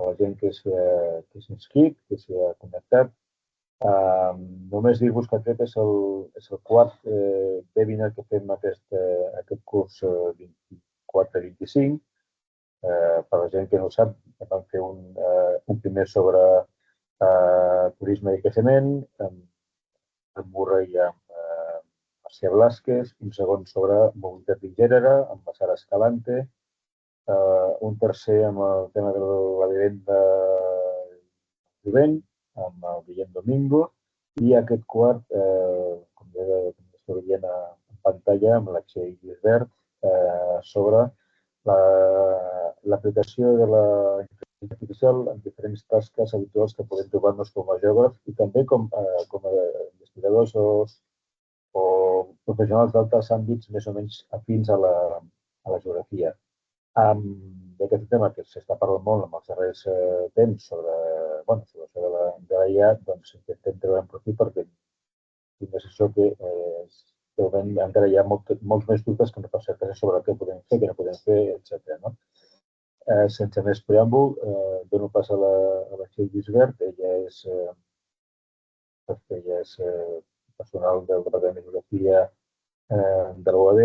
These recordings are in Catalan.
la gent que s'ha inscrit, que s'hi ha connectat. Només dir-vos que aquest és el quart webinar que fem aquest curs 24-25. Per la gent que no ho sap, vam fer un primer sobre turisme i creixement, amb Murray i amb Marcia Blasquez, un segon sobre mobilitat i gènere, amb la Sara Escalante, un tercer amb el tema de la vivenda jovent, amb el Guillem Domingo, i aquest quart, com esteu veient en pantalla, amb la Txell Gisbert, sobre l'aplicació de la intel·ligència artificial en diferents tasques habituals que podem trobar-nos com a geògrafs i també com a investigadors o professionals d'altres àmbits més o menys afins a la geografia. D'aquest tema que s'està parlant molt en els darrers temps sobre això de la IA, doncs intentem treure en profit perquè tinc la sensació que encara hi ha molts més dubtes que no fa certesa sobre què podem fer, què no podem fer, etc. Sense més preàmbul, dono pas a la Txell Gisbert. Ella és personal del Departament de Geografia de l'UAB,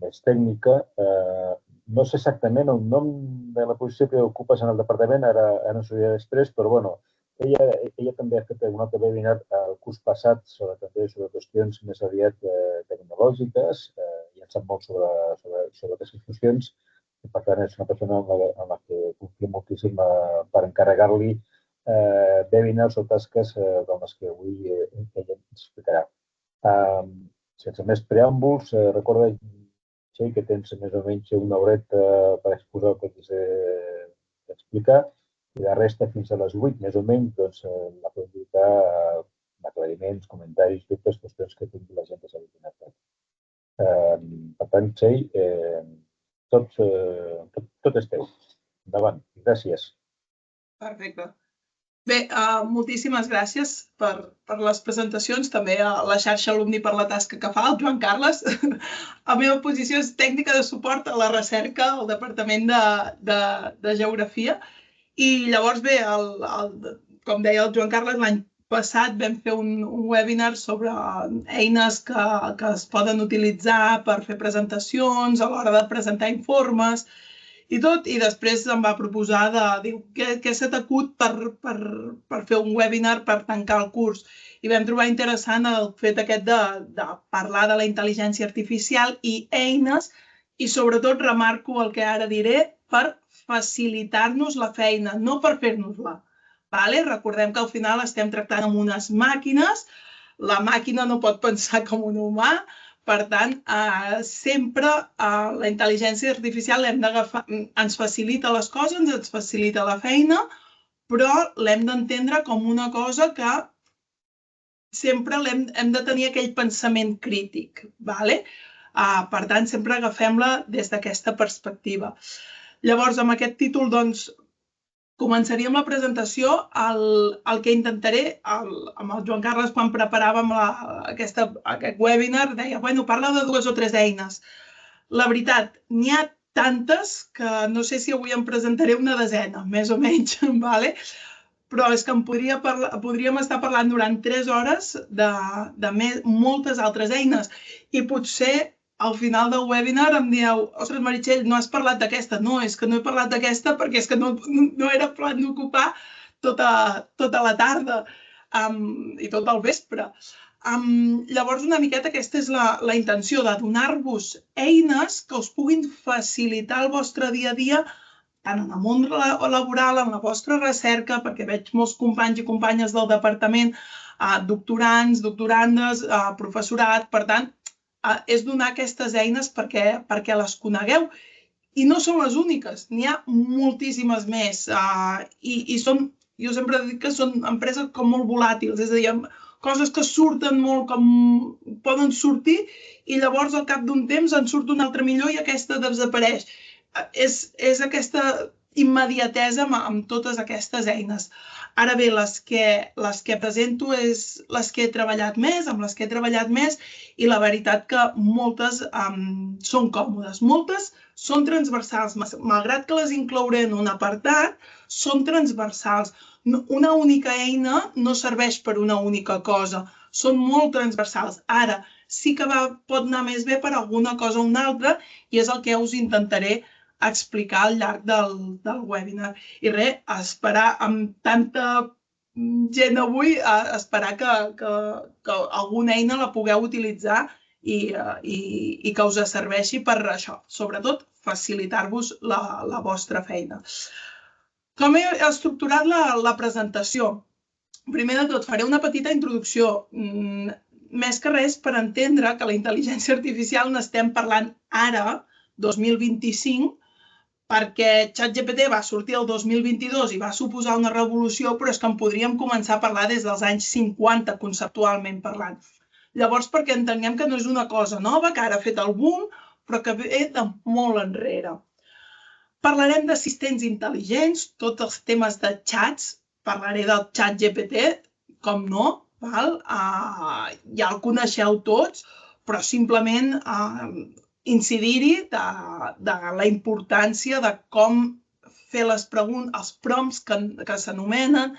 més tècnica. No sé exactament el nom de la posició que ocupes en el departament, ara ens ho diré després, però bueno, ella també ha fet un altre webinar el curs passat sobre qüestions més aviat tecnològiques i en sap molt sobre aquestes qüestions. I per tant, és una persona en la que confio moltíssim per encarregar-li webinars o tasques com les que avui ella ens explicarà. Sense més preàmbuls, recorda, Txell, que tens més o menys una horeta per exposar el que t'he d'explicar i la resta fins a les 8, més o menys, doncs la podem dedicar a aclariments, comentaris, dubtes, qüestions que tingui la gent que s'ha connectat. Per tant, Txell, tot és teu. Endavant. Gràcies. Perfecte. Bé, moltíssimes gràcies per les presentacions, també a la xarxa alumni per la tasca que fa, el Joan Carles. La meva posició és tècnica de suport a la recerca al Departament de Geografia. I llavors, bé, com deia el Joan Carles, l'any passat vam fer un webinar sobre eines que es poden utilitzar per fer presentacions, a l'hora de presentar informes, i tot, i després em va proposar de dir què se t'acut per fer un webinar per tancar el curs. I vam trobar interessant el fet aquest de parlar de la intel·ligència artificial i eines, i sobretot remarco el que ara diré, per facilitar-nos la feina, no per fer-nos-la. Recordem que al final estem tractant amb unes màquines, la màquina no pot pensar com un humà. Per tant, sempre la intel·ligència artificial ens facilita les coses, ens facilita la feina, però l'hem d'entendre com una cosa que sempre hem de tenir aquell pensament crític. Per tant, sempre agafem-la des d'aquesta perspectiva. Llavors, amb aquest títol, doncs, començaríem la presentació. El que intentaré, amb el Joan Carles, quan preparàvem aquest webinar, deia, parla de 2 o 3 eines. La veritat, n'hi ha tantes que no sé si avui em presentaré una desena, més o menys, però és que podríem estar parlant durant 3 hores de moltes altres eines. I potser al final del webinar em dieu, ostres, Meritxell, no has parlat d'aquesta. No, és que no he parlat d'aquesta perquè és que no era plan d'ocupar tota la tarda i tot el vespre. Llavors, una miqueta aquesta és la intenció, de donar-vos eines que us puguin facilitar el vostre dia a dia, tant en el món laboral, en la vostra recerca, perquè veig molts companys i companyes del departament, doctorants, doctorandes, professorat. Per tant, és donar aquestes eines perquè les conegueu. I no són les úniques, n'hi ha moltíssimes més. Jo sempre dic que són empreses com molt volàtils, és a dir, coses que surten molt, com poden sortir, i llavors al cap d'un temps en surt una altra millor i aquesta desapareix. És aquesta immediatesa amb totes aquestes eines. Ara bé, les que presento és les que he treballat més, amb les que he treballat més, i la veritat que moltes són còmodes. Moltes són transversals, malgrat que les inclouré en un apartat, són transversals. Una única eina no serveix per una única cosa, són molt transversals. Ara, sí que pot anar més bé per alguna cosa o una altra, i és el que us intentaré explicar al llarg del webinar. I res, esperar amb tanta gent avui, esperar que alguna eina la pugueu utilitzar i que us serveixi per això, sobretot facilitar-vos la vostra feina. Com he estructurat la presentació? Primer de tot, faré una petita introducció, més que res per entendre que la intel·ligència artificial n'estem parlant ara, 2025, perquè ChatGPT va sortir el 2022 i va suposar una revolució, però és que en podríem començar a parlar des dels anys 50, conceptualment parlant. Llavors, perquè entenguem que no és una cosa nova, que ara ha fet el boom, però que ve de molt enrere. Parlarem d'assistents intel·ligents, tots els temes de xats, parlaré del ChatGPT, com no, ja el coneixeu tots, però simplement incidir-hi de la importància de com fer les preguntes, els prompts que s'anomenen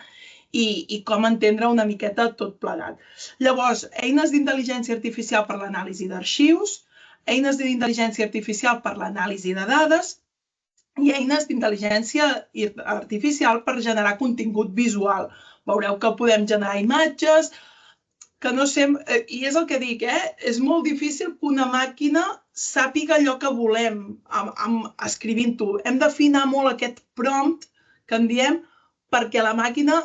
i com entendre una miqueta tot plegat. Llavors, eines d'intel·ligència artificial per l'anàlisi d'arxius, eines d'intel·ligència artificial per l'anàlisi de dades i eines d'intel·ligència artificial per generar contingut visual. Veureu que podem generar imatges, que no sé, i és el que dic, és molt difícil que una màquina sàpiga allò que volem escrivint-ho. Hem d'afinar molt aquest prompt que en diem perquè la màquina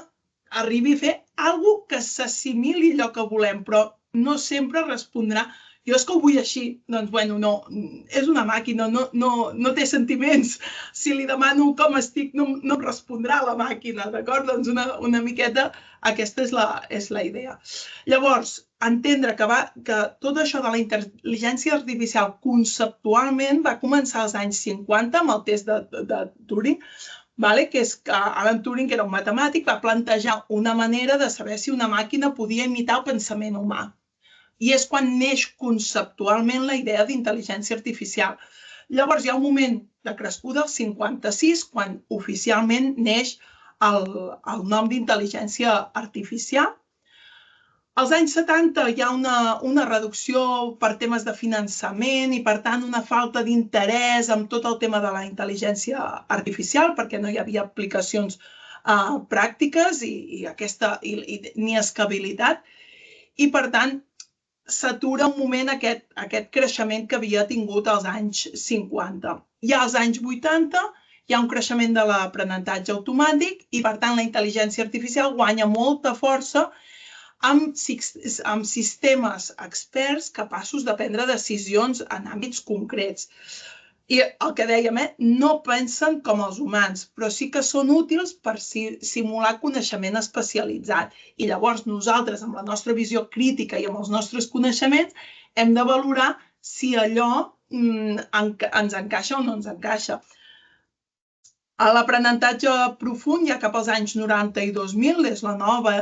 arribi a fer alguna cosa que s'assimili a allò que volem, però no sempre respondrà. Jo és que ho vull així. Doncs, bueno, no, és una màquina, no té sentiments. Si li demano com estic, no em respondrà la màquina, d'acord? Doncs una miqueta aquesta és la idea. Llavors, entendre que tot això de la intel·ligència artificial conceptualment va començar als anys 50 amb el test de Turing, que és que Alan Turing, que era un matemàtic, va plantejar una manera de saber si una màquina podia imitar el pensament humà. I és quan neix conceptualment la idea d'intel·ligència artificial. Llavors hi ha un moment de crescuda, el 56, quan oficialment neix el nom d'intel·ligència artificial. Als anys 70 hi ha una reducció per temes de finançament i, per tant, una falta d'interès en tot el tema de la intel·ligència artificial, perquè no hi havia aplicacions pràctiques ni escalabilitat. I, per tant, s'atura un moment aquest creixement que havia tingut als anys 50. I als anys 80 hi ha un creixement de l'aprenentatge automàtic i, per tant, la intel·ligència artificial guanya molta força amb sistemes experts capaços de prendre decisions en àmbits concrets. I el que dèiem, no pensen com els humans, però sí que són útils per simular coneixement especialitzat. I llavors nosaltres, amb la nostra visió crítica i amb els nostres coneixements, hem de valorar si allò ens encaixa o no ens encaixa. A l'aprenentatge profund, ja cap als anys 90 i 2000, és la nova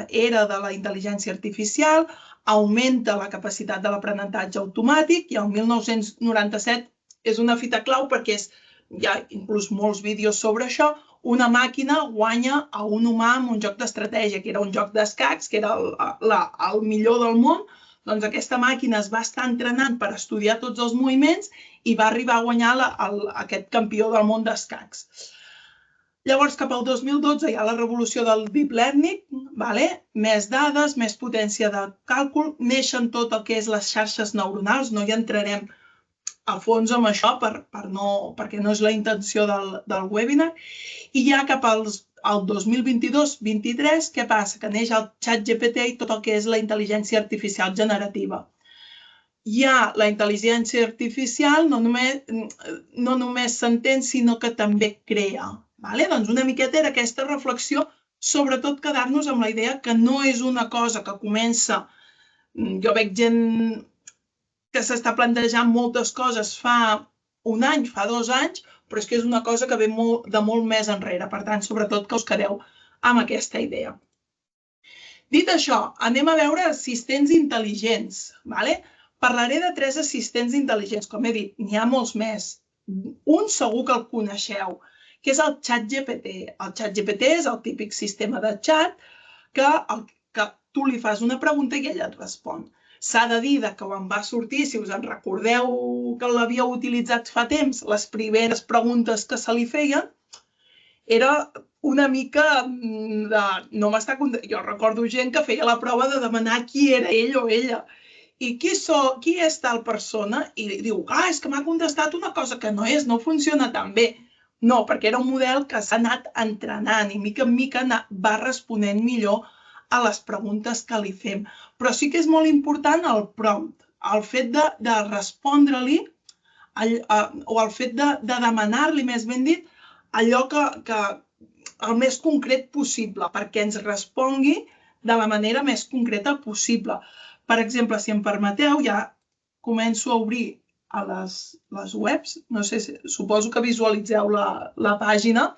era de la intel·ligència artificial, augmenta la capacitat de l'aprenentatge automàtic i el 1997 és una fita clau perquè hi ha inclús molts vídeos sobre això. Una màquina guanya a un humà en un joc d'estratègia, que era un joc d'escacs, que era el millor del món. Doncs aquesta màquina es va estar entrenant per estudiar tots els moviments i va arribar a guanyar aquest campió del món d'escacs. Llavors, cap al 2012 hi ha la revolució del deep learning, més dades, més potència de càlcul, neixen tot el que és les xarxes neuronals, no hi entrarem a fons amb això perquè no és la intenció del webinar. I ja cap al 2022-23, què passa? Que neix el ChatGPT i tot el que és la intel·ligència artificial generativa. Ja la intel·ligència artificial no només s'entén, sinó que també crea. Doncs una miqueta era aquesta reflexió, sobretot quedar-nos amb la idea que no és una cosa que comença... Jo veig gent que s'està plantejant moltes coses fa un any, fa 2 anys, però és que és una cosa que ve de molt més enrere. Per tant, sobretot que us quedeu amb aquesta idea. Dit això, anem a veure assistents intel·ligents. Parlaré de 3 assistents intel·ligents. Com he dit, n'hi ha molts més. Un segur que el coneixeu, que és el ChatGPT. El ChatGPT és el típic sistema de xat que tu li fas una pregunta i ella et respon. S'ha de dir que quan va sortir, si us en recordeu que l'havíeu utilitzat fa temps, les primeres preguntes que se li feien, era una mica de... no m'està content. Jo recordo gent que feia la prova de demanar qui era ell o ella. I qui és tal persona? I diu, és que m'ha contestat una cosa que no és, no funciona tan bé. No, perquè era un model que s'ha anat entrenant i mica en mica va responent millor a les preguntes que li fem. Però sí que és molt important el prompt, el fet de respondre-li o el fet de demanar-li, més ben dit, allò que el més concret possible, perquè ens respongui de la manera més concreta possible. Per exemple, si em permeteu, ja començo a obrir a les webs. No sé, suposo que visualitzeu la pàgina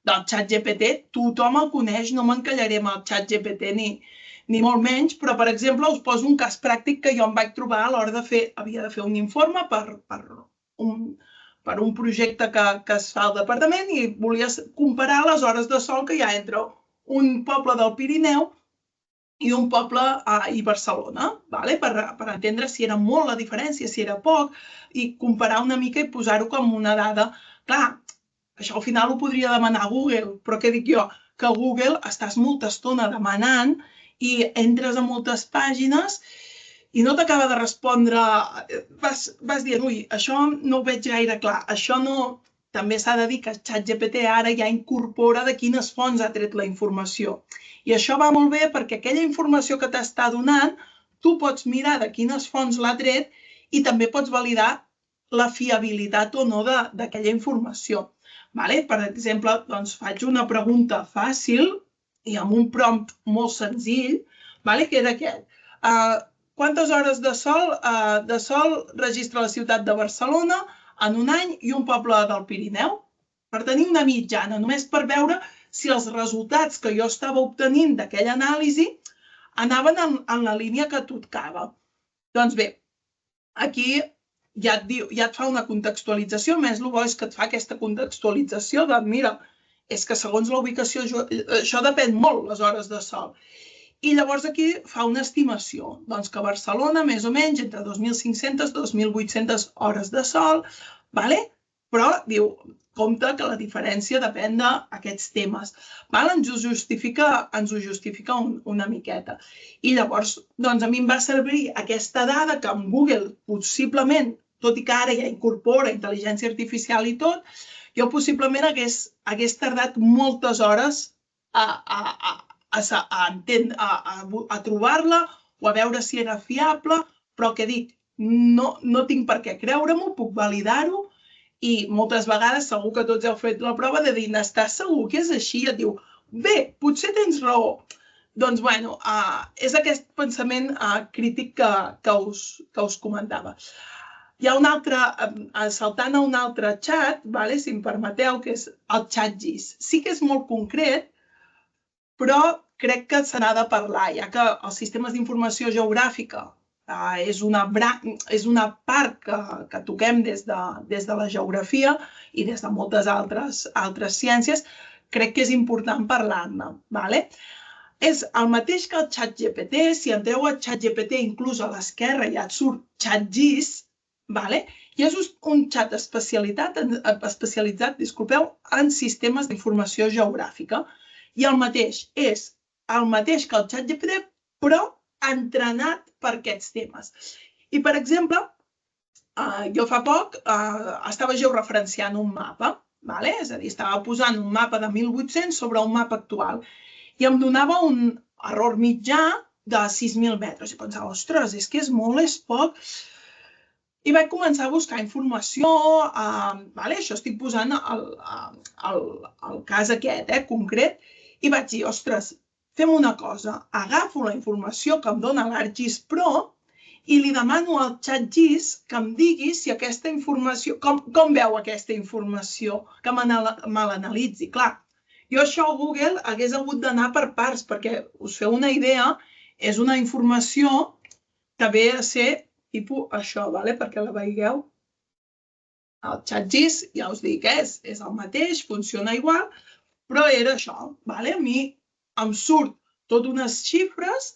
del ChatGPT. Tothom el coneix, no m'encallaré amb el ChatGPT ni molt menys, però, per exemple, us poso un cas pràctic que jo em vaig trobar a l'hora havia de fer un informe per un projecte que es fa al departament i volia comparar les hores de sol que hi ha entre un poble del Pirineu i un poble i Barcelona, per entendre si era molt la diferència, si era poc, i comparar una mica i posar-ho com una dada. Clar, això al final ho podria demanar a Google, però què dic jo? Que a Google estàs molta estona demanant i entres a moltes pàgines i no t'acaba de respondre, vas dient, ui, això no ho veig gaire clar, això no... També s'ha de dir que ChatGPT ara ja incorpora de quines fonts ha tret la informació. I això va molt bé perquè aquella informació que t'està donant, tu pots mirar de quines fonts l'ha tret i també pots validar la fiabilitat o no d'aquella informació. Per exemple, faig una pregunta fàcil i amb un prompt molt senzill, que era aquest. Quantes hores de sol registra la ciutat de Barcelona en un any i un poble del Pirineu? Per tenir una mitjana, només per veure si els resultats que jo estava obtenint d'aquella anàlisi anaven en la línia que tocava. Doncs bé, aquí ja et fa una contextualització, més el bo és que et fa aquesta contextualització de, mira, és que segons la ubicació, això depèn molt, les hores de sol. I llavors aquí fa una estimació, doncs que a Barcelona, més o menys, entre 2.500 i 2.800 hores de sol, però diu, compte que la diferència depèn d'aquests temes. Ens ho justifica una miqueta. I llavors, doncs a mi em va servir aquesta dada que amb Google possiblement, tot i que ara ja incorpora intel·ligència artificial i tot, jo possiblement hagués tardat moltes hores a trobar-la o a veure si era fiable, però que dic, no tinc per què creure-m'ho, puc validar-ho i moltes vegades segur que tots heu fet la prova de dir, n'estàs segur que és així? I et diu, bé, potser tens raó. Doncs, bueno, és aquest pensament crític que us comentava. Hi ha un altre, saltant a un altre xat, si em permeteu, que és el ChatGIS. Sí que és molt concret, però crec que se n'ha de parlar, ja que els sistemes d'informació geogràfica és una part que toquem des de la geografia i des de moltes altres ciències, crec que és important parlar-ne. És el mateix que el ChatGPT. Si entreu a ChatGPT, inclús a l'esquerra ja et surt ChatGIS, i és un xat especialitzat en sistemes d'informació geogràfica. I el mateix, és el mateix que el ChatGPT, però entrenat per aquests temes. I, per exemple, jo fa poc estava georreferenciant un mapa, és a dir, estava posant un mapa de 1800 sobre un mapa actual i em donava un error mitjà de 6.000 metres. I pensava, ostres, és que és molt, és poc. I vaig començar a buscar informació, això estic posant el cas aquest, concret, i vaig dir, ostres, fem una cosa, agafo la informació que em dona l'ArcGIS Pro i li demano al ChatGIS que em digui si aquesta informació, com veu aquesta informació, que me l'analitzi. Clar, jo això a Google hagués hagut d'anar per parts, perquè us feu una idea, és una informació que ve a ser tipus això, perquè la veieu. El ChatGIS, ja us dic, és el mateix, funciona igual, però era això. A mi em surt tot unes xifres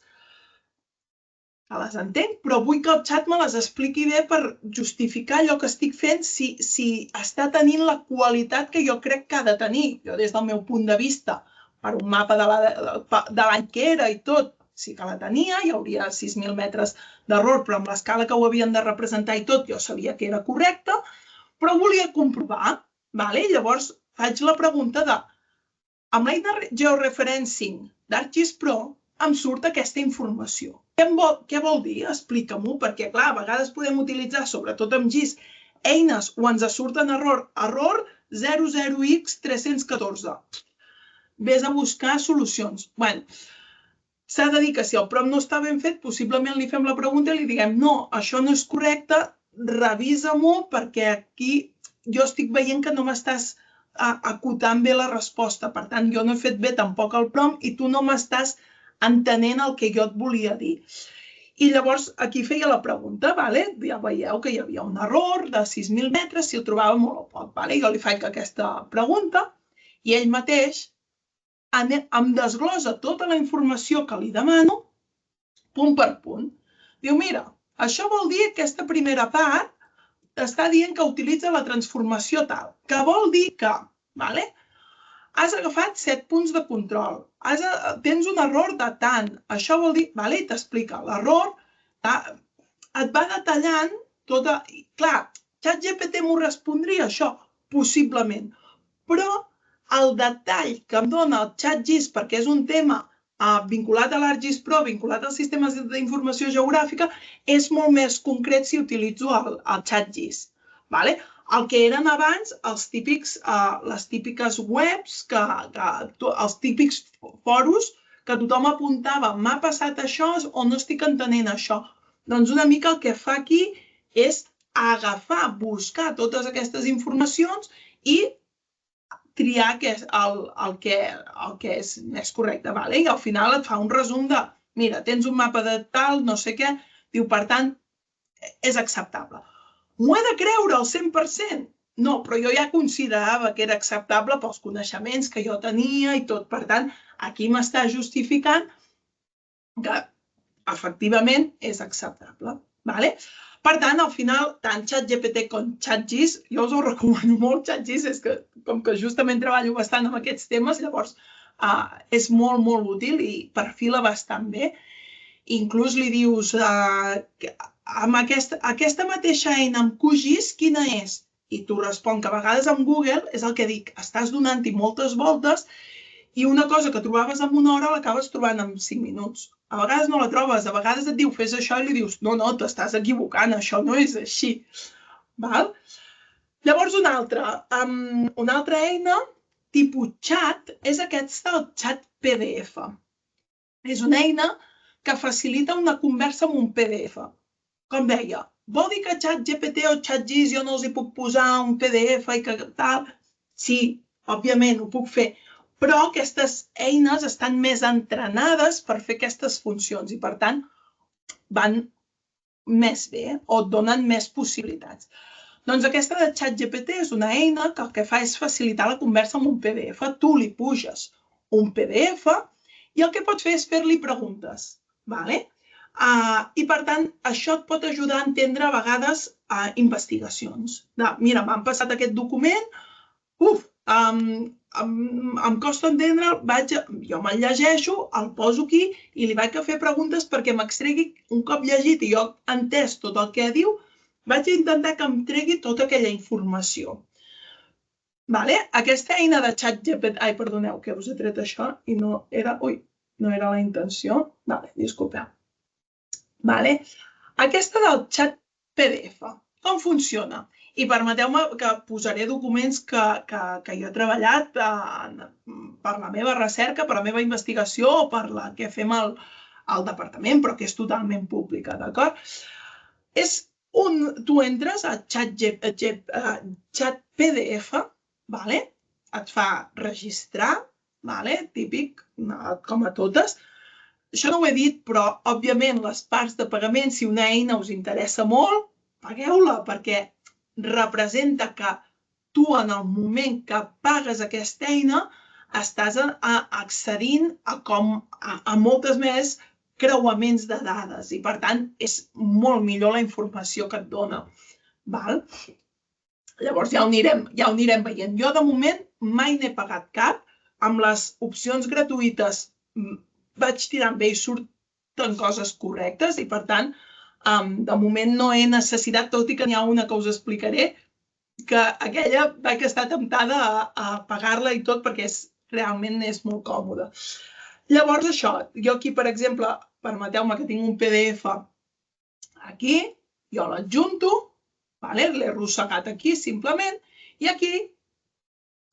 que les entenc, però vull que el xat me les expliqui bé per justificar allò que estic fent si està tenint la qualitat que jo crec que ha de tenir. Jo, des del meu punt de vista, per un mapa de l'any que era i tot, sí que la tenia, hi hauria 6.000 metres d'error, però amb l'escala que ho havien de representar i tot, jo sabia que era correcte, però volia comprovar. Llavors faig la pregunta de, amb l'eina Georeferencing d'ArcGIS Pro, em surt aquesta informació. Què vol dir? Explica-m'ho, perquè, clar, a vegades podem utilitzar, sobretot amb GIS, eines o ens surten error 00x314. Ves a buscar solucions. Bé, s'ha de dir que si el prompt no està ben fet, possiblement li fem la pregunta i li diguem no, això no és correcte, revisa-m'ho perquè aquí jo estic veient que no m'estàs acotant bé la resposta. Per tant, jo no he fet bé tampoc el prompt i tu no m'estàs entenent el que jo et volia dir. I llavors aquí feia la pregunta, ja veieu que hi havia un error de 6.000 metres, si el trobava molt o poc. Jo li faig aquesta pregunta i ell mateix em desglosa tota la informació que li demano, punt per punt. Diu, mira, això vol dir que aquesta primera part està dient que utilitza la transformació tal, que vol dir que, has agafat 7 punts de control, tens un error de tant, això vol dir, i t'explica l'error, et va detallant tota... Clar, ChatGPT m'ho respondria això, possiblement, però el detall que em dona el ChatGIS, perquè és un tema vinculat a l'ArcGIS Pro, vinculat als sistemes d'informació geogràfica, és molt més concret si utilitzo el ChatGIS. El que eren abans les típiques webs, els típics foros que tothom apuntava, m'ha passat això o no estic entenent això. Doncs una mica el que fa aquí és agafar, buscar totes aquestes informacions i triar el que és més correcte. I al final et fa un resum de, mira, tens un mapa de tal, no sé què, diu, per tant, és acceptable. M'ho he de creure al 100%? No, però jo ja considerava que era acceptable pels coneixements que jo tenia i tot. Per tant, aquí m'està justificant que efectivament és acceptable. Per tant, al final, tant ChatGPT com ChatGIS, jo us ho recomano molt, ChatGIS, és que com que justament treballo bastant amb aquests temes, llavors és molt, molt útil i perfila bastant bé. Inclús li dius, amb aquesta mateixa eina amb QGIS, quina és? I tu respon que a vegades amb Google és el que dic, estàs donant-hi moltes voltes i una cosa que trobaves en una hora l'acabes trobant en 5 minuts. A vegades no la trobes, a vegades et diu fes això i li dius no, t'estàs equivocant, això no és així. Llavors una altra eina tipus chat és aquesta, el chat PDF. És una eina que facilita una conversa amb un PDF. Com deia, vol dir que ChatGPT o ChatGIS jo no els hi puc posar un PDF i que tal? Sí, òbviament, ho puc fer, però aquestes eines estan més entrenades per fer aquestes funcions i, per tant, van més bé o et donen més possibilitats. Doncs aquesta de ChatGPT és una eina que el que fa és facilitar la conversa amb un PDF. Tu li puges un PDF i el que pots fer és fer-li preguntes. I, per tant, això et pot ajudar a entendre a vegades investigacions. Mira, m'han passat aquest document, em costa entendre'l, jo me'l llegeixo, el poso aquí i li vaig a fer preguntes perquè m'extregui, un cop llegit i jo entès tot el que diu, vaig intentar que em tregui tota aquella informació. Aquesta eina de ChatGPT... Ai, perdoneu, que us he tret això i no era... Ui, no era la intenció. Disculpeu. Aquesta del xat PDF, com funciona? I permeteu-me que posaré documents que jo he treballat per la meva recerca, per la meva investigació o per la que fem al departament, però que és totalment pública, d'acord? Tu entres a xat PDF, et fa registrar, típic, com a totes. Això no ho he dit, però, òbviament, les parts de pagament, si una eina us interessa molt, pagueu-la, perquè representa que tu, en el moment que pagues aquesta eina, estàs accedint a moltes més creuaments de dades i, per tant, és molt millor la informació que et dona. Llavors, ja ho anirem veient. Jo, de moment, mai n'he pagat cap. Amb les opcions gratuïtes vaig tirant bé i surten coses correctes i, per tant, de moment no he necessitat, tot i que n'hi ha una que us explicaré, que aquella vaig estar temptada a pagar-la i tot perquè realment és molt còmode. Llavors, això, jo aquí, per exemple, permeteu-me que tinc un PDF aquí, jo l'adjunto, l'he arrossegat aquí simplement, i aquí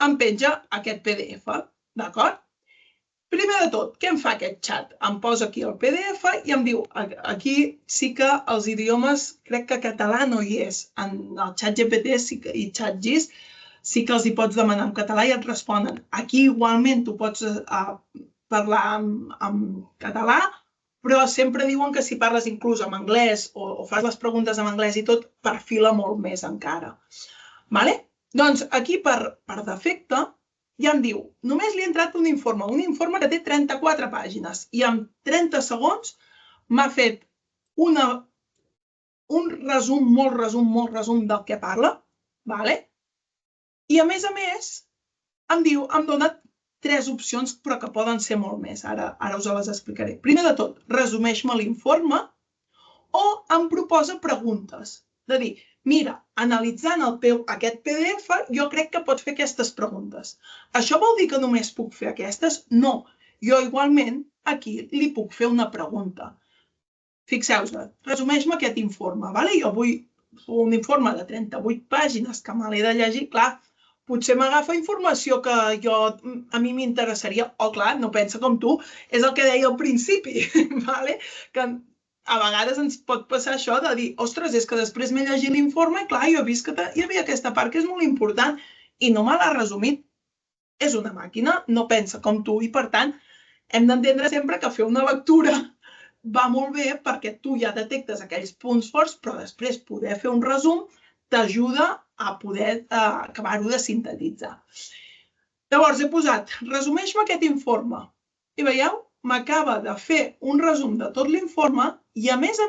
em penja aquest PDF, d'acord? Primer de tot, què em fa aquest xat? Em posa aquí el PDF i em diu, aquí sí que els idiomes, crec que català no hi és, en el ChatGPT i ChatGIS sí que els hi pots demanar en català i et responen. Aquí igualment tu pots parlar en català, però sempre diuen que si parles inclús en anglès o fas les preguntes en anglès i tot, perfila molt més encara. Doncs aquí per defecte ja em diu, només li ha entrat un informe que té 34 pàgines i en 30 segons m'ha fet un resum, molt resum del que parla, i a més em diu, em dona 3 opcions però que poden ser molt més, ara us les explicaré. Primer de tot, resumeix-me l'informe o em proposa preguntes, de dir, mira, analitzant aquest PDF, jo crec que pot fer aquestes preguntes. Això vol dir que només puc fer aquestes? No. Jo igualment aquí li puc fer una pregunta. Fixeu-vos, resumeix-me aquest informe. Jo vull un informe de 38 pàgines que me l'he de llegir. Clar, potser m'agafa informació que a mi m'interessaria. O clar, no pensa com tu, és el que deia al principi, que a vegades ens pot passar això de dir, ostres, és que després m'he llegit l'informe i clar, jo he vist que hi havia aquesta part que és molt important i no me l'ha resumit. És una màquina, no pensa com tu i, per tant, hem d'entendre sempre que fer una lectura va molt bé perquè tu ja detectes aquells punts forts, però després poder fer un resum t'ajuda a poder acabar-ho de sintetitzar. Llavors he posat, resumeix-me aquest informe. I veieu? M'acaba de fer un resum de tot l'informe i, a més,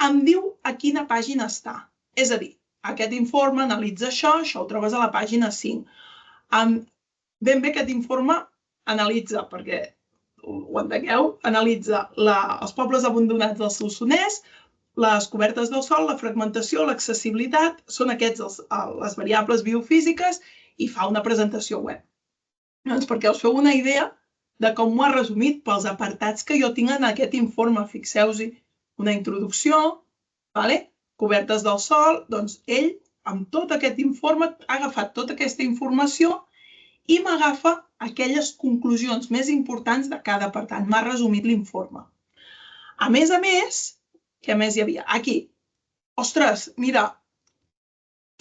em diu a quina pàgina està. És a dir, aquest informe analitza això ho trobes a la pàgina 5. Ben bé aquest informe analitza, perquè ho entengueu, analitza els pobles abandonats del Solsonès, les cobertes del sòl, la fragmentació, l'accessibilitat, són aquestes les variables biofísiques i fa una presentació web. Doncs perquè us feu una idea de com ho ha resumit pels apartats que jo tinc en aquest informe. Fixeu-vos-hi, una introducció, cobertes del sòl, doncs ell, amb tot aquest informe, ha agafat tota aquesta informació i m'agafa aquelles conclusions més importants de cada apartat. M'ha resumit l'informe. A més, què més hi havia? Aquí. Ostres, mira,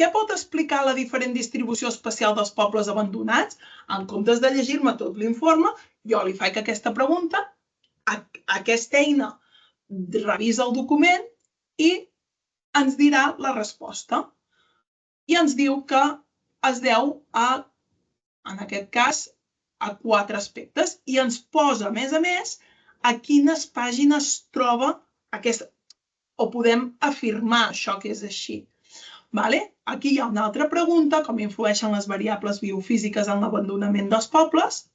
què pot explicar la diferent distribució espacial dels pobles abandonats? En comptes de llegir-me tot l'informe, jo li faig aquesta pregunta, aquesta eina revisa el document i ens dirà la resposta. I ens diu que es deu en aquest cas, a 4 aspectes. I ens posa, a més, a quines pàgines troba aquesta, o podem afirmar això que és així. Aquí hi ha una altra pregunta, com influeixen les variables biofísiques en l'abandonament dels pobles,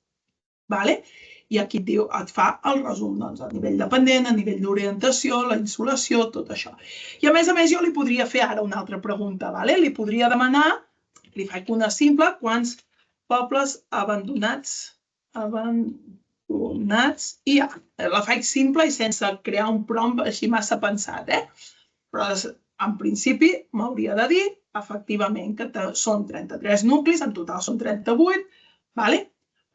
i aquí et fa el resum, a nivell dependent, a nivell d'orientació, la insolació, tot això. I a més, jo li podria fer ara una altra pregunta, li podria demanar, li faig una simple, quants pobles abandonats i ja, la faig simple i sense crear un prompt així massa pensat, però en principi m'hauria de dir, efectivament, que són 33 nuclis, en total són 38,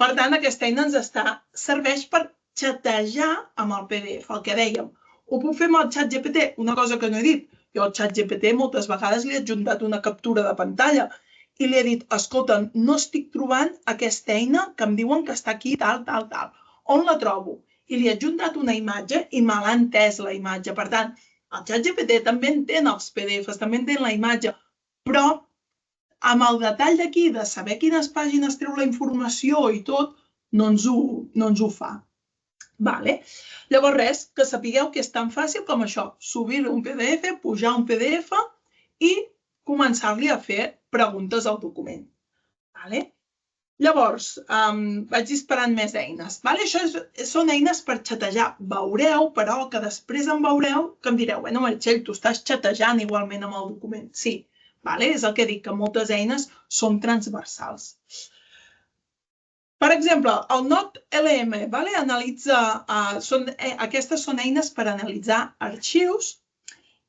per tant, aquesta eina ens serveix per xatejar amb el PDF, el que dèiem, Ho puc fer amb el ChatGPT, una cosa que no he dit. Jo al ChatGPT moltes vegades li he adjuntat una captura de pantalla i li he dit, escolta, no estic trobant aquesta eina que em diuen que està aquí, tal. On la trobo? I li he adjuntat una imatge i me l'ha entès la imatge. Per tant, el ChatGPT també entén els PDFs, també entén la imatge, però amb el detall d'aquí de saber quines pàgines treu la informació i tot, no ens ho fa. Llavors res, que sapigueu que és tan fàcil com això, subir un PDF, pujar un PDF i començar-li a fer preguntes al document. Llavors, vaig disparant més eines. Això són eines per xatejar. Veureu, però, que després em veureu que em direu, bueno, Meritxell, tu estàs xatejant igualment amb el document. Sí, és el que dic, que moltes eines són transversals. Per exemple, el NotLM analitza, aquestes són eines per analitzar arxius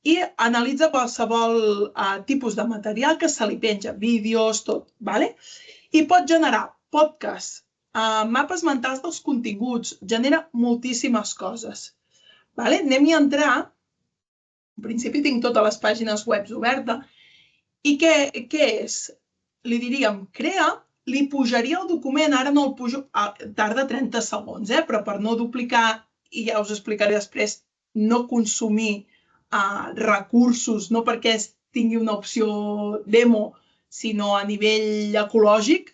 i analitza qualsevol tipus de material que se li penja, vídeos, tot. I pot generar podcasts, mapes mentals dels continguts, genera moltíssimes coses. Anem-hi a entrar. En principi tinc totes les pàgines web obertes. I què és? Li diríem, crea, li pujaria el document, ara no el pujo, tarda 30 segons, però per no duplicar, i ja us explicaré després, no consumir recursos, no perquè tingui una opció demo, sinó a nivell ecològic,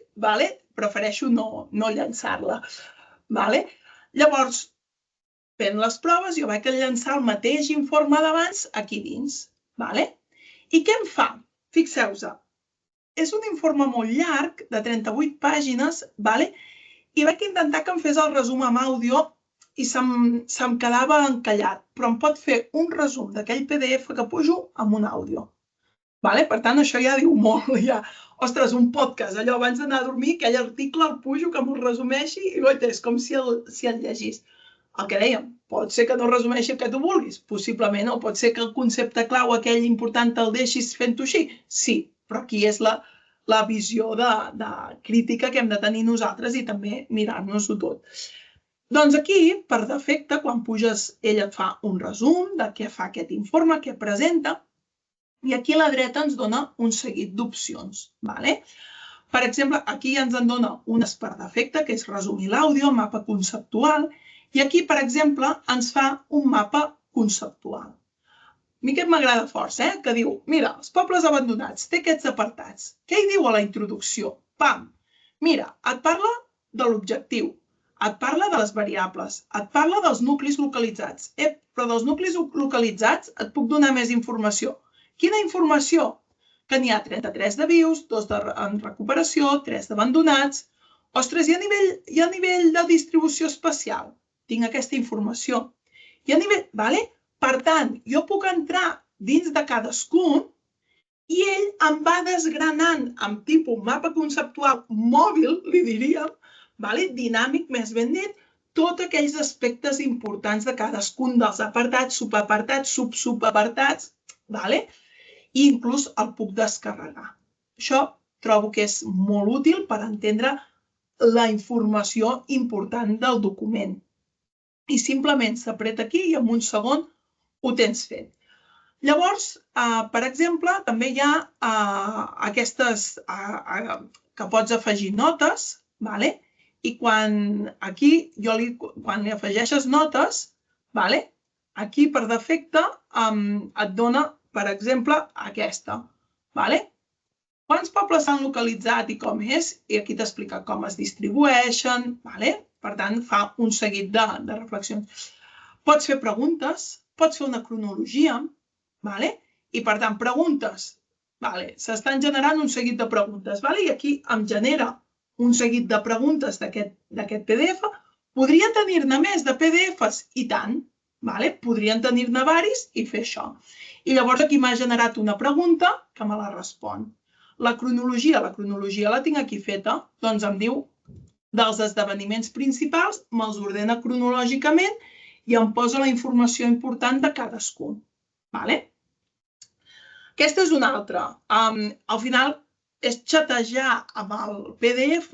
prefereixo no llançar-la. Llavors, fent les proves, jo vaig llançar el mateix informe d'abans aquí dins. I què em fa? Fixeu-vos, és un informe molt llarg, de 38 pàgines, i vaig intentar que em fes el resum amb àudio i se'm quedava encallat, però em pot fer un resum d'aquell PDF que pujo amb un àudio. Per tant, això ja diu molt. Ostres, un podcast, allò abans d'anar a dormir, aquell article el pujo, que me'l resumeixi, i és com si el llegís. El que dèiem, pot ser que no resumeixi el que tu vulguis, possiblement, o pot ser que el concepte clau, aquell important, te'l deixis fent-ho així. Sí, però aquí és la visió de crítica que hem de tenir nosaltres i també mirar-nos-ho tot. Doncs aquí, per defecte, quan puges, ell et fa un resum de què fa aquest informe, què presenta, i aquí a la dreta ens dona un seguit d'opcions. Per exemple, aquí ens en dona unes per defecte, que és resumir l'àudio, mapa conceptual, i aquí, per exemple, ens fa un mapa conceptual. A mi aquest m'agrada força, que diu, mira, els pobles abandonats, té aquests apartats. Què hi diu a la introducció? Pam! Mira, et parla de l'objectiu, et parla de les variables, et parla dels nuclis localitzats. Però dels nuclis localitzats et puc donar més informació. Quina informació? Que n'hi ha 33 de vius, 2 en recuperació, 3 d'abandonats. Ostres, i a nivell de distribució espacial? Tinc aquesta informació. I a nivell... Per tant, jo puc entrar dins de cadascun i ell em va desgranant amb tipus mapa conceptual mòbil, li diríem, dinàmic, més ben dit, tots aquells aspectes importants de cadascun dels apartats, subapartats, subapartats, i inclús el puc descarregar. Això trobo que és molt útil per entendre la informació important del document. I simplement s'apreta aquí i en un segon ho tens fet. Llavors, per exemple, també hi ha aquestes que pots afegir notes, i quan li afegeixes notes, aquí per defecte et dona, per exemple, aquesta. Quants pobles s'han localitzat i com és? I aquí t'explica com es distribueixen. Per tant, fa un seguit de reflexions. Pots fer preguntes, pots fer una cronologia, i per tant, preguntes. S'estan generant un seguit de preguntes, i aquí em genera un seguit de preguntes d'aquest PDF. Podrien tenir-ne més de PDFs? I tant. Podrien tenir-ne varis i fer això. I llavors aquí m'ha generat una pregunta que me la respon. La cronologia la tinc aquí feta, doncs em diu dels esdeveniments principals, me'ls ordena cronològicament i em posa la informació important de cadascun. Aquesta és una altra. Al final és xatejar amb el PDF,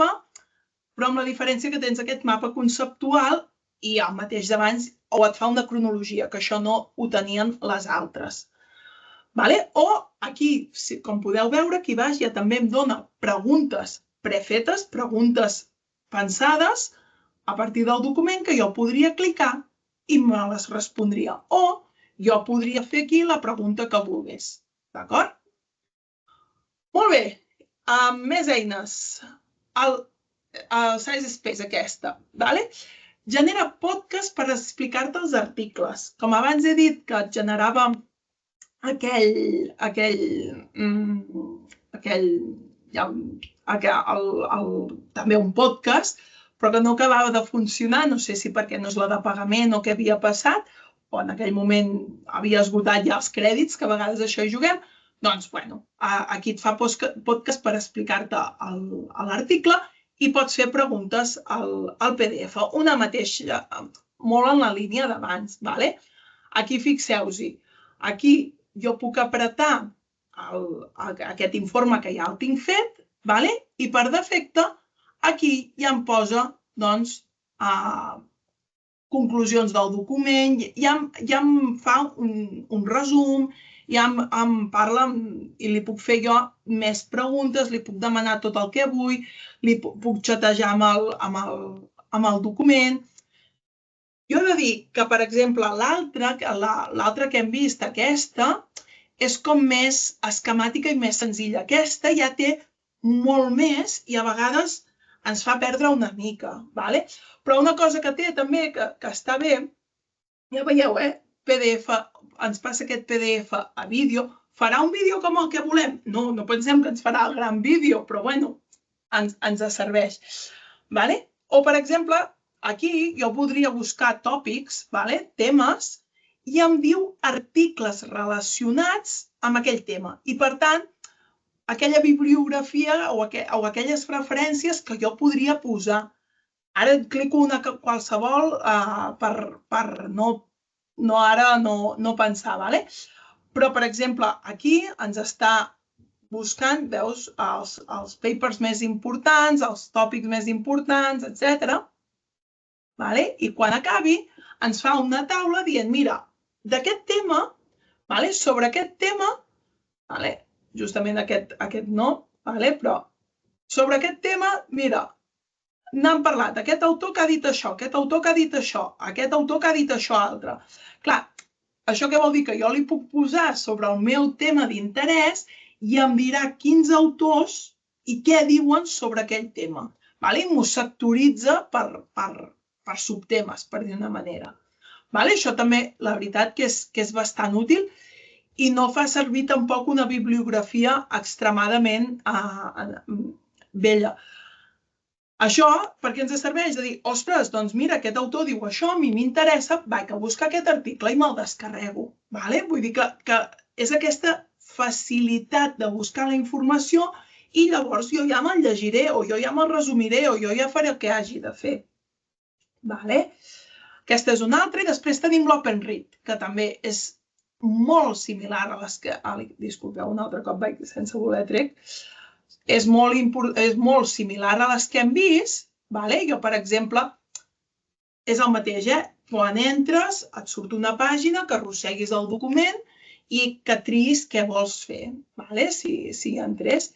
però amb la diferència que tens aquest mapa conceptual i el mateix d'abans, o et fa una cronologia, que això no ho tenien les altres. O aquí, com podeu veure, aquí baix ja també em dona preguntes prefetes, preguntes pensades a partir del document que jo podria clicar i me les respondria. O jo podria fer aquí la pregunta que volgués. D'acord? Molt bé. Més eines. El SizeSpace aquesta. Genera podcast per explicar-te els articles. Com abans he dit que et generava també un podcast, però que no acabava de funcionar, no sé si perquè no és la de pagament o què havia passat, o en aquell moment havia esgotat ja els crèdits, que a vegades això hi juguem, doncs, aquí et fa podcast per explicar-te l'article i pots fer preguntes al PDF, una mateixa, molt en la línia d'abans. Aquí fixeu-hi, aquí jo puc apretar aquest informe que ja el tinc fet, i per defecte aquí ja em posa conclusions del document, ja em fa un resum, ja em parla i li puc fer jo més preguntes, li puc demanar tot el que vull, li puc xatejar amb el document. Jo he de dir que, per exemple, l'altra que hem vist, aquesta, és com més esquemàtica i més senzilla. Aquesta ja té molt més i a vegades ens fa perdre una mica. Però una cosa que té també, que està bé, ja veieu, PDF, ens passa aquest PDF a vídeo. Farà un vídeo com el que volem? No pensem que ens farà el gran vídeo, però bueno, ens serveix. O, per exemple, aquí jo podria buscar tòpics, temes, i em diu articles relacionats amb aquell tema. I, per tant, aquella bibliografia o aquelles referències que jo podria posar. Ara clico una qualsevol per no pensar. Però, per exemple, aquí ens està buscant, veus, els papers més importants, els tòpics més importants, etc. I quan acabi ens fa una taula dient, mira, d'aquest tema, sobre aquest tema, justament aquest no, però sobre aquest tema, mira, n'han parlat, aquest autor que ha dit això, aquest autor que ha dit això, aquest autor que ha dit això altre. Clar, això què vol dir? Que jo li puc posar sobre el meu tema d'interès i em dirà quins autors i què diuen sobre aquell tema. I m'ho sectoritza per subtemes, per dir una manera. Això també, la veritat, que és bastant útil i no fa servir tampoc una bibliografia extremadament vella. Això perquè ens serveix de dir, ostres, doncs mira, aquest autor diu això, a mi m'interessa, vaig a buscar aquest article i me'l descarrego. Vull dir que és aquesta facilitat de buscar la informació i llavors jo ja me'l llegiré o jo ja me'l resumiré o jo ja faré el que hagi de fer. Aquesta és una altra i després tenim l'OpenRead, que també és molt similar a les que... Disculpeu, un altre cop vaig sense voler trec. És molt similar a les que hem vist. Jo, per exemple, és el mateix. Quan entres, et surt una pàgina que arrosseguis el document i que triïs què vols fer, si entres.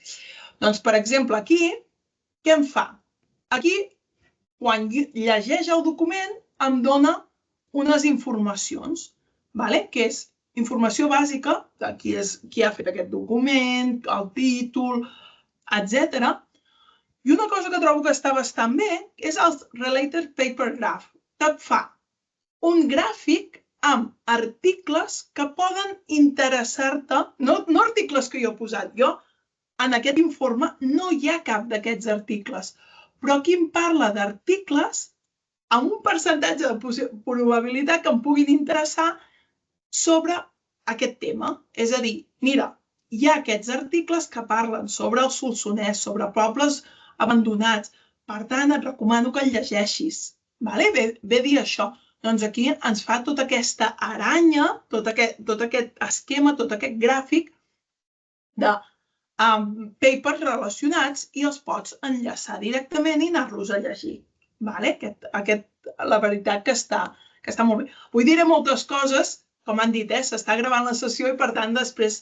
Doncs, per exemple, aquí, què em fa? Aquí, quan llegeix el document, em dona unes informacions, que és informació bàsica de qui ha fet aquest document, el títol, etc. I una cosa que trobo que està bastant bé és el Related Paper Graph, que et fa un gràfic amb articles que poden interessar-te, no articles que jo he posat. Jo, en aquest informe, no hi ha cap d'aquests articles, però aquí em parla d'articles amb un percentatge de probabilitat que em puguin interessar sobre aquest tema. És a dir, mira, hi ha aquests articles que parlen sobre el Solsonès, sobre pobles abandonats. Per tant, et recomano que el llegeixis. Ve dir això. Doncs aquí ens fa tota aquesta aranya, tot aquest esquema, tot aquest gràfic de papers relacionats i els pots enllaçar directament i anar-los a llegir. la veritat que està molt bé. Avui diré moltes coses, com han dit, s'està gravant la sessió i per tant després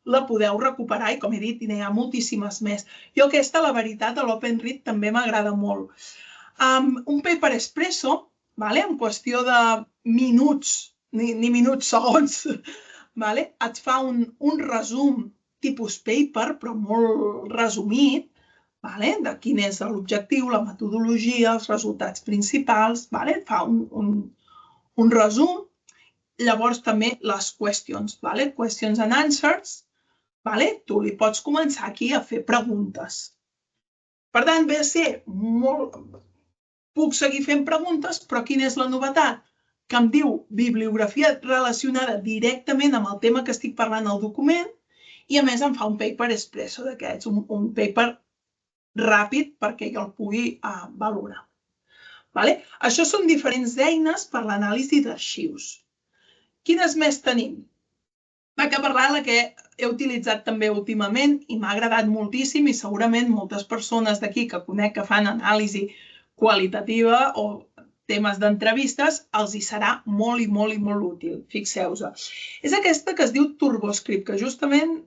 la podeu recuperar i com he dit n'hi ha moltíssimes més. Jo aquesta, la veritat, a l'OpenRead també m'agrada molt. Un paper expresso, en qüestió de minuts, ni minuts, segons, et fa un resum tipus paper, però molt resumit, de quin és l'objectiu, la metodologia, els resultats principals, et fa un resum. Llavors també les questions, questions and answers, tu li pots començar aquí a fer preguntes. Per tant, ve a ser molt... Puc seguir fent preguntes, però quina és la novetat? Que em diu bibliografia relacionada directament amb el tema que estic parlant al document i a més em fa un paper expresso d'aquests, un paper ràpid perquè jo el pugui valorar. Això són diferents eines per l'anàlisi d'arxius. Quines més tenim? Vaig a parlar de la que he utilitzat també últimament i m'ha agradat moltíssim i segurament moltes persones d'aquí que conec que fan anàlisi qualitativa o temes d'entrevistes els hi serà molt i molt i molt útil. Fixeu-vos. És aquesta que es diu TurboScript, que justament...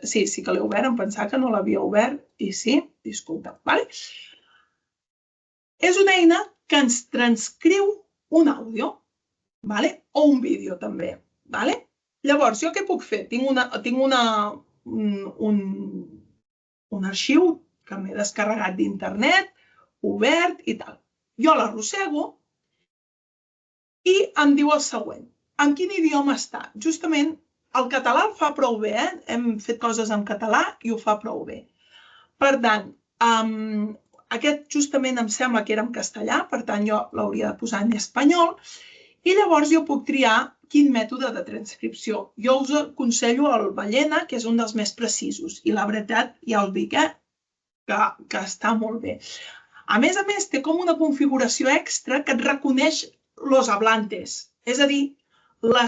Sí que l'he obert, em pensava que no l'havia obert i sí, disculpa. És una eina que ens transcriu un àudio o un vídeo també. Llavors, jo què puc fer? Tinc un arxiu que m'he descarregat d'internet, obert i tal. Jo l'arrossego i em diu el següent. En quin idioma està? Justament el català el fa prou bé, hem fet coses en català i ho fa prou bé. Per tant, aquest justament em sembla que era en castellà, per tant jo l'hauria de posar en espanyol i llavors jo puc triar quin mètode de transcripció. Jo us aconsello el Ballena, que és un dels més precisos i la veritat ja us dic que està molt bé. A més, té com una configuració extra que et reconeix los hablantes. És a dir, va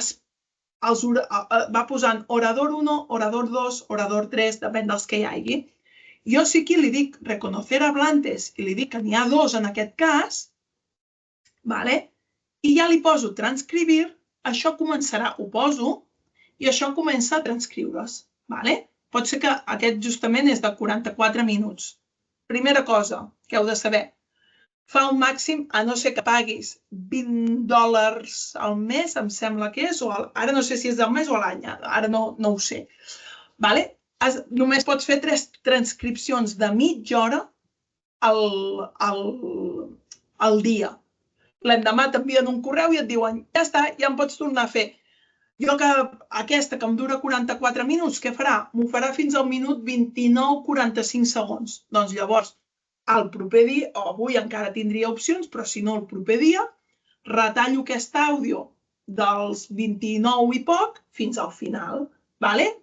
posant orador 1, orador 2, orador 3, depèn dels que hi hagi. Jo sí que li dic reconocer hablantes i li dic que n'hi ha 2 en aquest cas, i ja li poso transcribir, això començarà, ho poso, i això comença a transcriure's. Pot ser que aquest justament és de 44 minuts. Primera cosa que heu de saber, fa un màxim, a no ser que paguis $20 al mes, em sembla que és, o ara no sé si és del mes o a l'any, ara no ho sé. Només pots fer 3 transcripcions de mitja hora al dia. L'endemà t'envien un correu i et diuen, ja està, ja em pots tornar a fer. Jo que aquesta que em dura 44 minuts, què farà? M'ho farà fins al minut 29-45 segons. Doncs llavors, el proper dia, o avui encara tindria opcions, però si no el proper dia, retallo aquest àudio dels 29 i poc fins al final.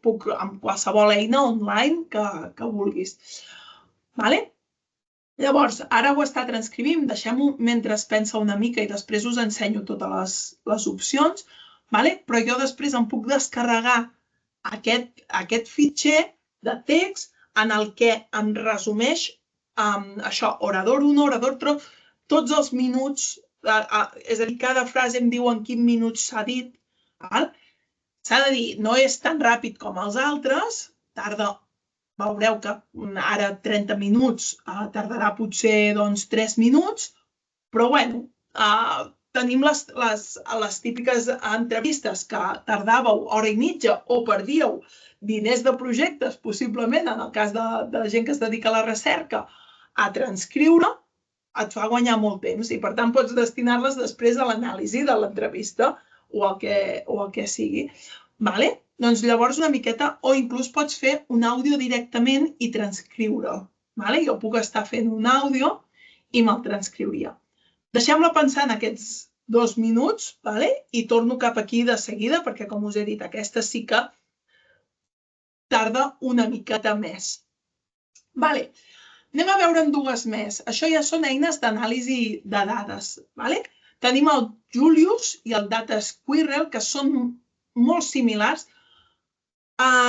Puc amb qualsevol eina online que vulguis. Llavors, ara ho està transcrivint, deixem-ho mentre es pensa una mica i després us ensenyo totes les opcions, però jo després em puc descarregar aquest fitxer de text en el que em resumeix això, orador 1, orador 3, tots els minuts, és a dir, cada frase em diu en quin minut s'ha dit. S'ha de dir, no és tan ràpid com els altres, tarda, veureu que ara 30 minuts tardarà potser 3 minuts, però bueno, tenim les típiques entrevistes que tardàveu hora i mitja o perdíeu diners de projectes, possiblement, en el cas de la gent que es dedica a la recerca, a transcriure, et fa guanyar molt temps i, per tant, pots destinar-les després a l'anàlisi de l'entrevista o el que sigui. Doncs llavors una miqueta, o inclús pots fer un àudio directament i transcriure'l. Jo puc estar fent un àudio i me'l transcriuria. Deixem-la pensar en aquests 2 minuts i torno cap aquí de seguida perquè, com us he dit, aquesta sí que tarda una miqueta més. Anem a veure'n 2 més. Això ja són eines d'anàlisi de dades. Tenim el Julius i el Data Squirrel, que són molt similars.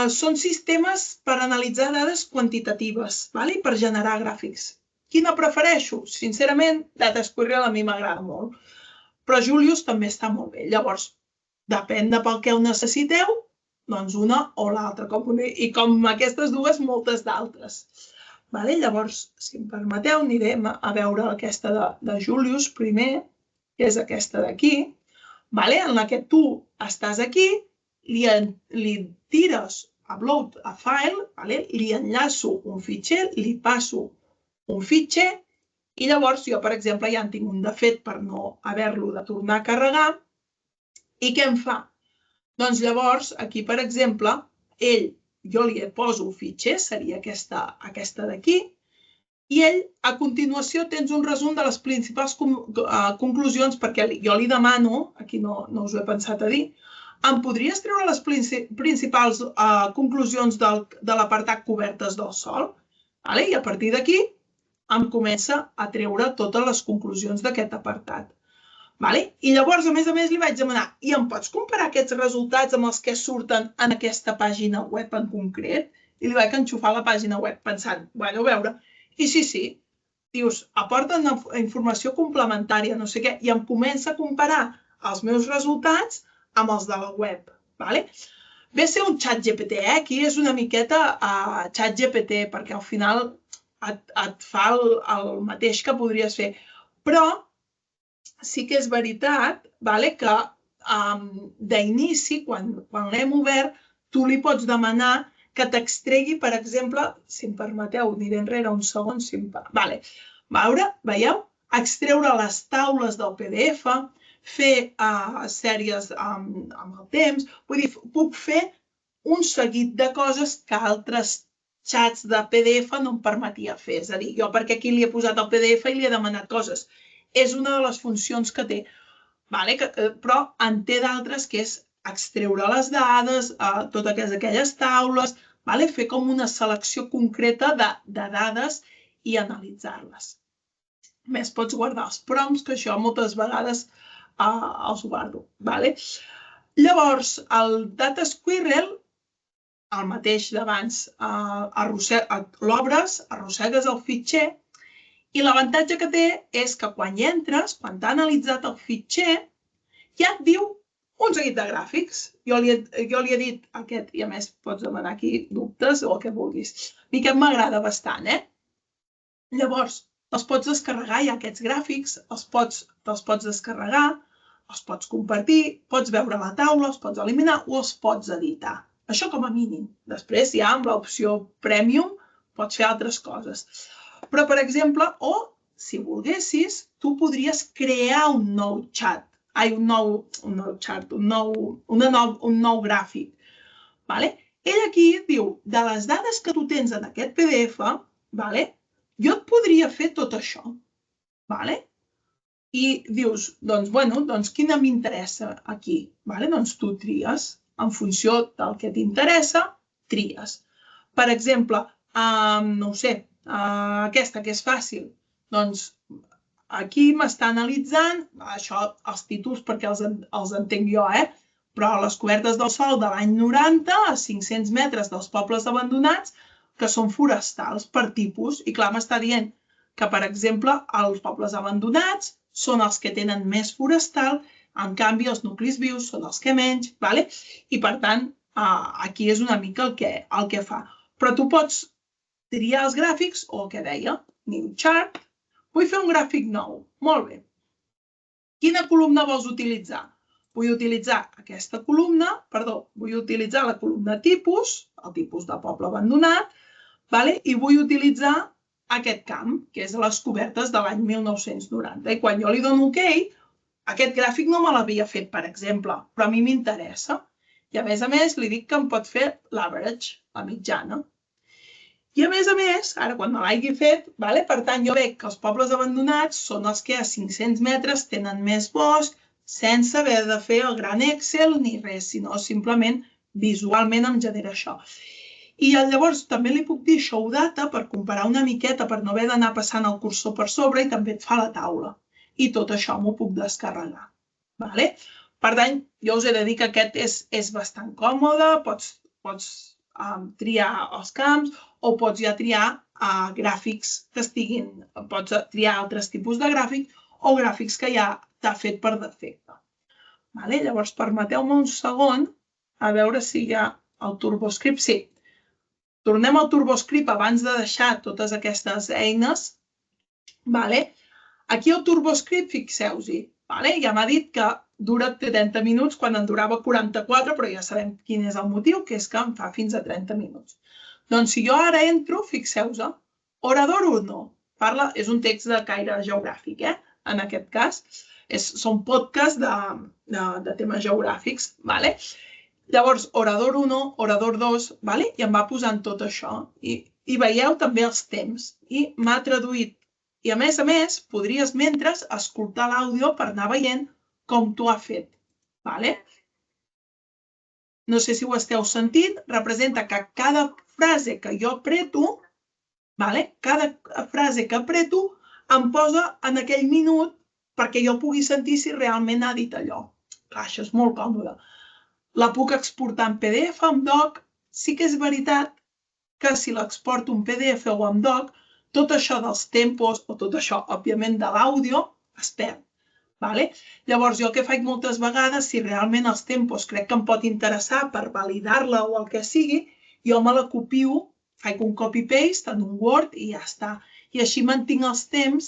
Són sistemes per analitzar dades quantitatives i per generar gràfics. quina prefereixo? Sincerament, Data Squirrel a mi m'agrada molt, però Julius també està molt bé. Llavors, depèn de pel que ho necessiteu, doncs una o l'altra, i com aquestes dues, moltes d'altres. Llavors, si em permeteu, anirem a veure aquesta de Julius primer, que és aquesta d'aquí, en la que tu estàs aquí, li tires upload a file, li enllaço un fitxer, li passo un fitxer i llavors jo, per exemple, ja en tinc un de fet per no haver-lo de tornar a carregar. I què em fa? Doncs llavors, aquí, per exemple, jo li poso un fitxer, seria aquesta d'aquí, i ell, a continuació, tens un resum de les principals conclusions, perquè jo li demano, aquí no us ho he pensat a dir, em podries treure les principals conclusions de l'apartat cobertes del sòl? I a partir d'aquí em comença a treure totes les conclusions d'aquest apartat. I llavors, a més, li vaig demanar, i em pots comparar aquests resultats amb els que surten en aquesta pàgina web en concret? I li vaig enxufar la pàgina web pensant, a veure, i sí, dius, aporten informació complementària, no sé què, i em comença a comparar els meus resultats amb els de la web. Ve a ser un ChatGPT, aquí és una miqueta ChatGPT, perquè al final et fa el mateix que podries fer. Però sí que és veritat que d'inici, quan l'hem obert, tu li pots demanar que t'extregui, per exemple, si em permeteu, aniré enrere un segon, veieu? Extreure les taules del PDF, fer sèries amb el temps, vull dir, puc fer un seguit de coses que altres xats de PDF no em permetia fer. És a dir, jo perquè aquí li he posat el PDF i li he demanat coses. És una de les funcions que té. Però en té d'altres, que és extreure les dades, totes aquelles taules, fer com una selecció concreta de dades i analitzar-les. A més, pots guardar els prompts, que això moltes vegades els guardo. Llavors, el Data Squirrel, el mateix d'abans, l'obres, arrossegues el fitxer, i l'avantatge que té és que quan hi entres, quan t'ha analitzat el fitxer, ja et diu un seguit de gràfics. Jo li he dit aquest, i a més pots demanar aquí dubtes o el que vulguis. A mi aquest m'agrada bastant, Llavors, els pots descarregar ja aquests gràfics, te'ls pots descarregar, els pots compartir, pots veure la taula, els pots eliminar o els pots editar. Això com a mínim. Després, ja amb l'opció Premium, pots fer altres coses. Però, per exemple, o, si volguessis, tu podries crear un nou xat, un nou gràfic. Ell aquí diu, de les dades que tu tens en aquest PDF, jo et podria fer tot això. I dius, doncs, quina m'interessa aquí? Doncs tu tries. En funció del que t'interessa, tries. Per exemple, no ho sé, aquesta que és fàcil. Doncs aquí m'està analitzant, això, els títols perquè els entenc jo, però les cobertes del sòl de l'any 90 a 500 metres dels pobles abandonats que són forestals per tipus. I clar, m'està dient que, per exemple, els pobles abandonats són els que tenen més forestal, en canvi, els nuclis vius són els que menys, i per tant, aquí és una mica el que fa. Però tu pots triar els gràfics, o el que deia, New Chart. Vull fer un gràfic nou. Molt bé. Quina columna vols utilitzar? Vull utilitzar aquesta columna, vull utilitzar la columna tipus, el tipus de poble abandonat, i vull utilitzar aquest camp, que és les cobertes de l'any 1990. I quan jo li dono OK, aquest gràfic no me l'havia fet, per exemple, però a mi m'interessa. I a més, li dic que em pot fer l'average, la mitjana. I a més, ara quan me l'hagi fet, per tant, jo veig que els pobles abandonats són els que a 500 metres tenen més bosc, sense haver de fer el gran Excel ni res, sinó simplement visualment em genera això. I llavors també li puc dir show data per comparar una miqueta, per no haver d'anar passant el cursor per sobre, i també et fa la taula. I tot això m'ho puc descarregar. Per tant, jo us he de dir que aquest és bastant còmode, pots triar els camps o pots ja triar gràfics que estiguin, pots triar altres tipus de gràfics o gràfics que ja t'ha fet per defecte. Llavors, permeteu-me un segon a veure si hi ha el TurboScript. Sí. Tornem al TurboScript abans de deixar totes aquestes eines. Aquí el TurboScript, fixeu-hi, ja m'ha dit que dura 30 minuts quan en durava 44, però ja sabem quin és el motiu, que és que en fa fins a 30 minuts. Doncs si jo ara entro, fixeu-vos, Orador 1, és un text de caire geogràfic, en aquest cas, són podcasts de temes geogràfics. Llavors, Orador 1, Orador 2, i em va posant tot això. I veieu també els temps. I m'ha traduït. I a més, podries, mentre, escoltar l'àudio per anar veient com t'ho ha fet. No sé si ho esteu sentint, representa que cada frase que jo apreto, cada frase que apreto em posa en aquell minut perquè jo pugui sentir si realment ha dit allò. Clar, això és molt còmode. La puc exportar en PDF, en doc. Sí que és veritat que si l'exporto en PDF o en doc, tot això dels tempos o tot això, òbviament, de l'àudio es perd. Llavors, jo el que faig moltes vegades, si realment els tempos crec que em pot interessar per validar-la o el que sigui, jo me la copio, faig un copy-paste en un Word i ja està. I així mantinc els temps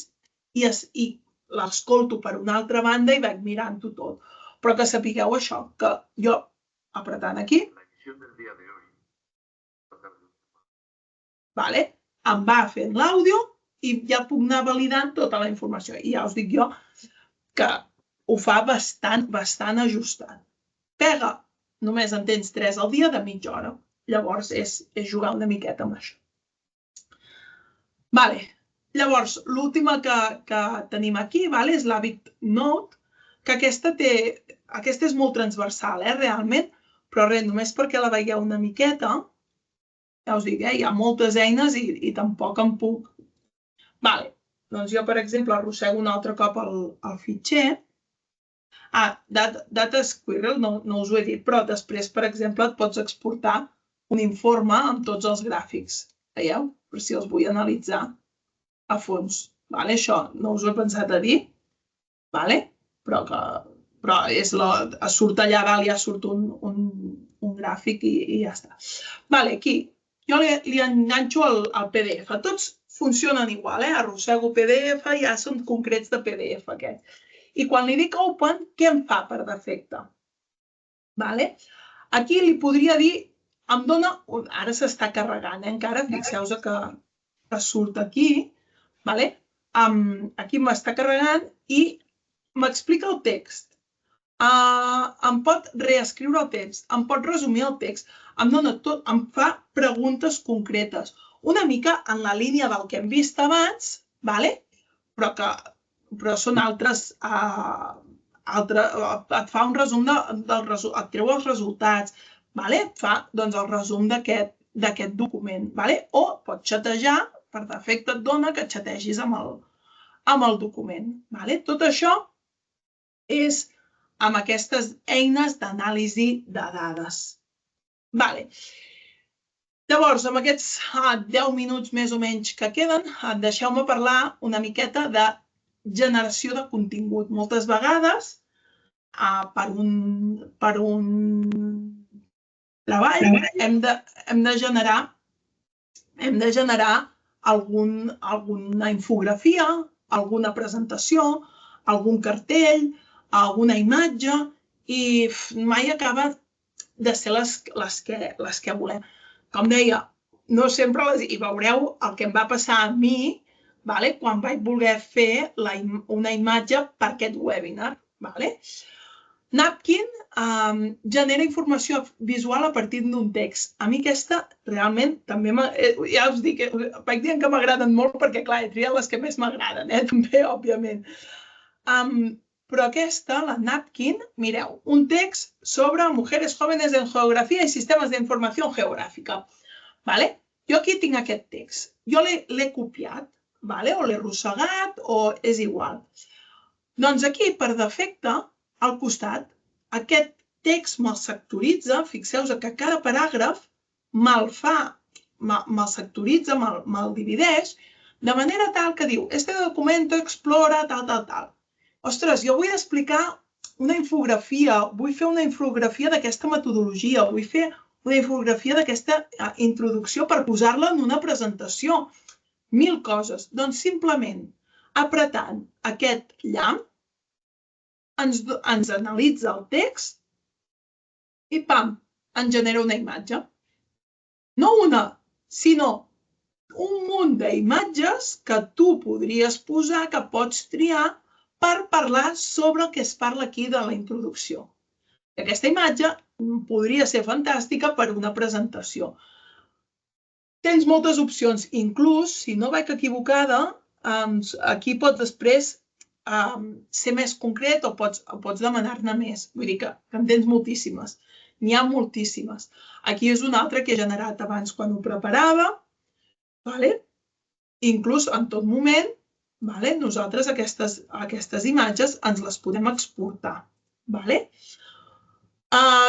i l'escolto per una altra banda i vaig mirant-ho tot. Però que sapigueu això, que jo, apretant aquí, em va fent l'àudio i ja puc anar validant tota la informació. I ja us dic jo que ho fa bastant ajustat. Pega, només en tens 3 al dia de mitja hora. Llavors, és jugar una miqueta amb això. Llavors, l'última que tenim aquí és l'Habit Note, que aquesta és molt transversal, realment, però res, només perquè la veieu una miqueta, ja us dic, hi ha moltes eines i tampoc em puc. Doncs jo, per exemple, arrossego un altre cop el fitxer. Data Squirrel, no us ho he dit, però després, per exemple, et pots exportar un informe amb tots els gràfics. Veieu? Per si els vull analitzar a fons. Això no us ho he pensat a dir, però surt allà, ja surt un gràfic i ja està. Aquí, jo li enganxo al PDF. Tots funcionen igual, arrossego PDF, ja són concrets de PDF aquests. I quan li dic Open, què em fa per defecte? Aquí li podria dir, em dona, ara s'està carregant, encara, fixeu-vos que surt aquí, aquí m'està carregant i m'explica el text. Em pot reescriure el text, em pot resumir el text, em fa preguntes concretes, una mica en la línia del que hem vist abans, però són altres, et fa un resum, et treu els resultats, et fa el resum d'aquest document, o pots xatejar, per defecte et dona que xategis amb el document. Tot això és amb aquestes eines d'anàlisi de dades. Llavors, amb aquests 10 minuts més o menys que queden, deixeu-me parlar una miqueta de generació de contingut. Moltes vegades, per un treball, hem de generar alguna infografia, alguna presentació, algun cartell, alguna imatge, i mai acaba de ser les que volem. Com deia, no sempre i veureu el que em va passar a mi quan vaig voler fer una imatge per aquest webinar. Napkin genera informació visual a partir d'un text. A mi aquesta realment també, ja us dic, vaig dient que m'agraden molt perquè, clar, he triat les que més m'agraden, també, òbviament. Però aquesta, la Napkin, mireu, un text sobre mujeres jóvenes en geografía y sistemas de información geográfica. Jo aquí tinc aquest text. Jo l'he copiat, o l'he arrossegat, o és igual. Doncs aquí, per defecte, al costat, aquest text me'l sectoritza. Fixeu-vos que cada paràgraf me'l sectoritza, me'l divideix, de manera tal que diu, este documento explora tal, tal, tal. Ostres, jo vull explicar una infografia, vull fer una infografia d'aquesta metodologia, vull fer una infografia d'aquesta introducció per posar-la en una presentació. 1000 coses. Doncs simplement apretant aquest llamp ens analitza el text i pam, ens genera una imatge. No una, sinó un munt d'imatges que tu podries posar, que pots triar per parlar sobre el que es parla aquí de la introducció. Aquesta imatge podria ser fantàstica per una presentació. Tens moltes opcions, inclús, si no vaig equivocada, aquí pots després ser més concret o pots demanar-ne més. Vull dir que en tens moltíssimes. N'hi ha moltíssimes. Aquí és una altra que he generat abans quan ho preparava. Inclús en tot moment, nosaltres aquestes imatges ens les podem exportar.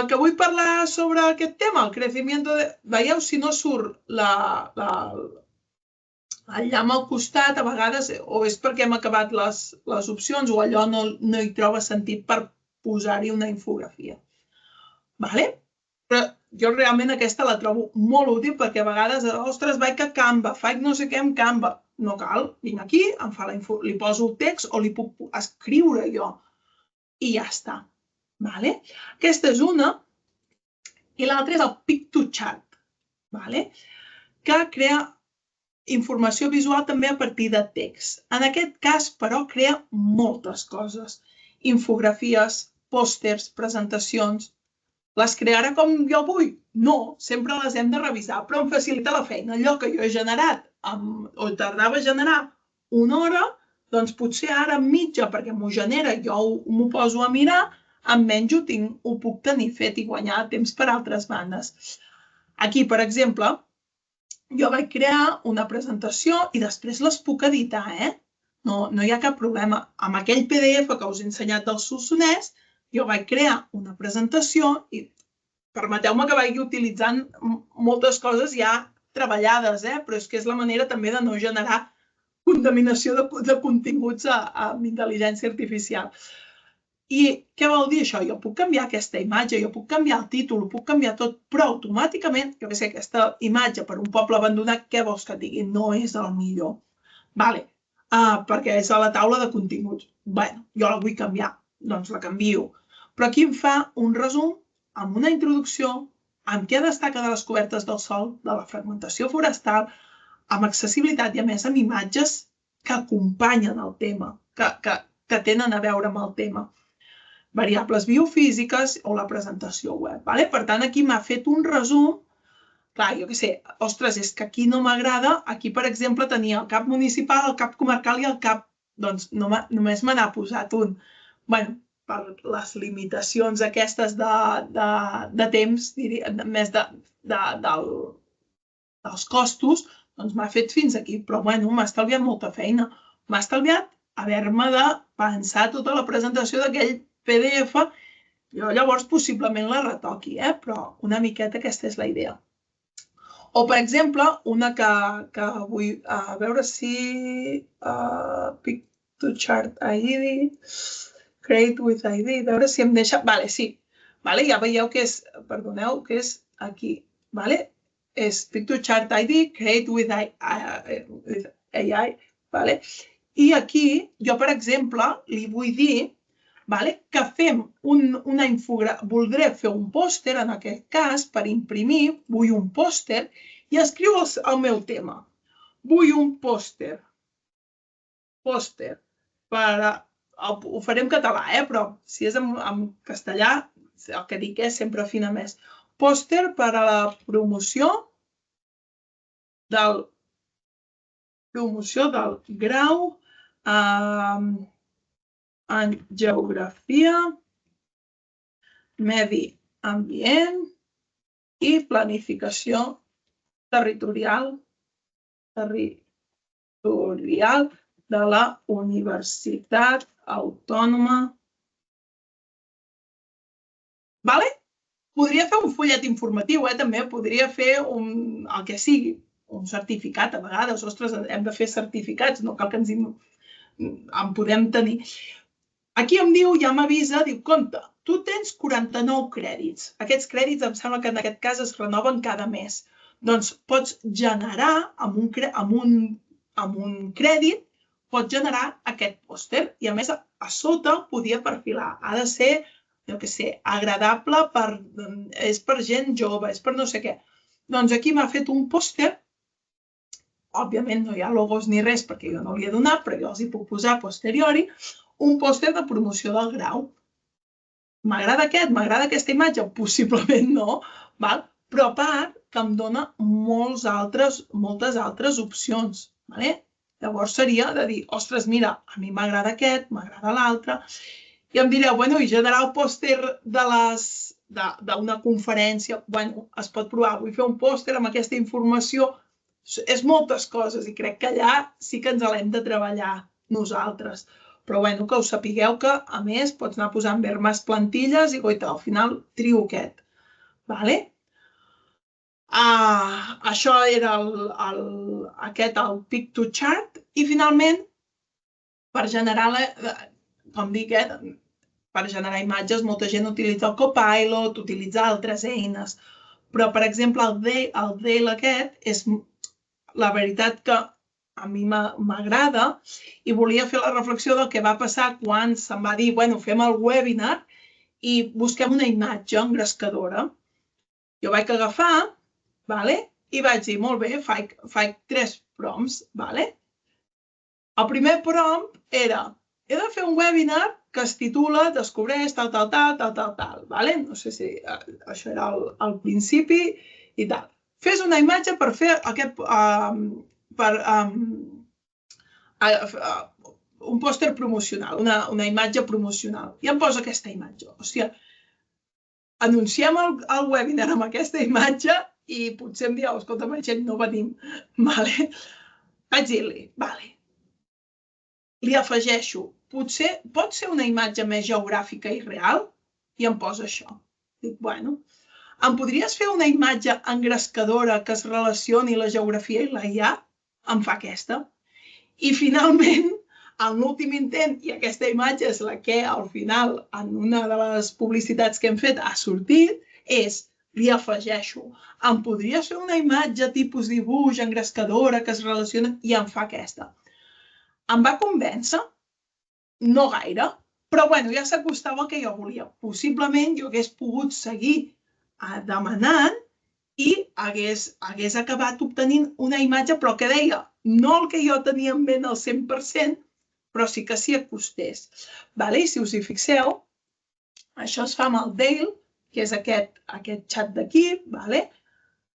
Que vull parlar sobre aquest tema, el crecimiento de... Veieu, si no surt el llamp al costat, a vegades o és perquè hem acabat les opcions o allò no hi troba sentit per posar-hi una infografia. Però jo realment aquesta la trobo molt útil perquè a vegades, ostres, vaig a Canva, faig no sé què amb Canva. No cal, vinc aquí, li poso el text o li puc escriure jo i ja està. Aquesta és una. I l'altra és el Pic-to-Chart, que crea informació visual també a partir de text. En aquest cas, però, crea moltes coses. Infografies, pòsters, presentacions. Les crearà com jo vull? No, sempre les hem de revisar, però em facilita la feina. Allò que jo he generat o tardava a generar una hora, doncs potser ara en mitja, perquè m'ho genera, jo m'ho poso a mirar, en menys ho puc tenir fet i guanyar temps per altres bandes. Aquí, per exemple, jo vaig crear una presentació i després les puc editar, No hi ha cap problema. Amb aquell PDF que us he ensenyat del Solsonès, jo vaig crear una presentació i permeteu-me que vagi utilitzant moltes coses ja treballades, però és que és la manera també de no generar contaminació de continguts amb intel·ligència artificial. I què vol dir això? Jo puc canviar aquesta imatge, jo puc canviar el títol, ho puc canviar tot, però automàticament, jo què sé, aquesta imatge per un poble abandonat, què vols que et digui? No és el millor. Perquè és a la taula de continguts. Bé, jo la vull canviar, doncs la canvio. Però aquí em fa un resum amb una introducció, amb què destaca de les cobertes del sòl, de la fragmentació forestal, amb accessibilitat i, a més, amb imatges que acompanyen el tema, que tenen a veure amb el tema. Variables biofísiques o la presentació web. Per tant, aquí m'ha fet un resum. Clar, jo què sé, ostres, és que aquí no m'agrada. Aquí, per exemple, tenia el cap municipal, el cap comarcal i el cap... Doncs només me n'ha posat un. Bé, per les limitacions aquestes de temps, més dels costos, doncs m'ha fet fins aquí. Però, bueno, m'ha estalviat molta feina. M'ha estalviat haver-me de pensar tota la presentació d'aquell PDF. Jo llavors possiblement la retoqui, però una miqueta aquesta és la idea. O, per exemple, una que vull veure si... Pic-to-Chart ID, Create with ID, veure si em deixa... Vale, sí. Ja veieu que és... Perdoneu, que és aquí. És Pic-to-Chart ID, Create with AI. I aquí, jo, per exemple, li vull dir que fem una infografia, voldré fer un pòster, en aquest cas, per imprimir, vull un pòster i escriu el meu tema. Vull un pòster. Pòster. Ho faré en català, però si és en castellà, el que dic és sempre afina més. Pòster per a la promoció del grau en geografia, medi ambient i planificació territorial de la Universitat Autònoma. Podria fer un fullet informatiu, també. Podria fer el que sigui, un certificat a vegades. Ostres, hem de fer certificats, no cal que en podem tenir. Aquí em diu, ja m'avisa, diu, compte, tu tens 49 crèdits. Aquests crèdits em sembla que en aquest cas es renoven cada mes. Doncs pots generar amb un crèdit, pots generar aquest pòster i a més a sota podia perfilar. Ha de ser, jo què sé, agradable, és per gent jove, és per no sé què. Doncs aquí m'ha fet un pòster. Òbviament no hi ha logos ni res perquè jo no li he donat, però jo els hi puc posar a posteriori un pòster de promoció del grau. M'agrada aquesta imatge? Possiblement no, però a part que em dona moltes altres opcions. Llavors seria de dir, ostres, mira, a mi m'agrada aquest, m'agrada l'altre, i em direu, bueno, i generar el pòster d'una conferència, bueno, es pot provar, vull fer un pòster amb aquesta informació, és moltes coses i crec que allà sí que ens l'hem de treballar nosaltres. Però bueno, que us sapigueu que, a més, pots anar posant més plantilles i, goita, al final trio aquest. Això era el Pick to Chart i, finalment, per generar, com dic, per generar imatges, molta gent utilitza el Copilot, utilitza altres eines. Però, per exemple, el Dale aquest és, la veritat que a mi m'agrada i volia fer la reflexió del que va passar quan se'm va dir, bueno, fem el webinar i busquem una imatge engrescadora. Jo vaig agafar i vaig dir, molt bé, faig 3 prompts. El primer prompt era, he de fer un webinar que es titula Descobreix tal. No sé si això era al principi i tal. Fes una imatge per fer un pòster promocional, una imatge promocional. I em posa aquesta imatge. Hòstia, anunciem el webinar amb aquesta imatge i potser em dieu, escolta, gent, no venim. Vaig dir-li, li afegeixo, potser pot ser una imatge més geogràfica i real? I em posa això. Dic, bueno, em podries fer una imatge engrescadora que es relacioni la geografia i la IA? Em fa aquesta. I finalment, en l'últim intent, i aquesta imatge és la que al final, en una de les publicitats que hem fet, ha sortit, li afegeixo, em podries fer una imatge tipus dibuix engrescadora que es relaciona i em fa aquesta. Em va convèncer? No gaire, però bueno, ja s'acostava al que jo volia. Possiblement jo hagués pogut seguir demanant i hagués acabat obtenint una imatge, però que deia, no el que jo tenia en ment al 100%, però sí que s'hi acostés. I si us hi fixeu, això es fa amb el Dale, que és aquest xat d'aquí,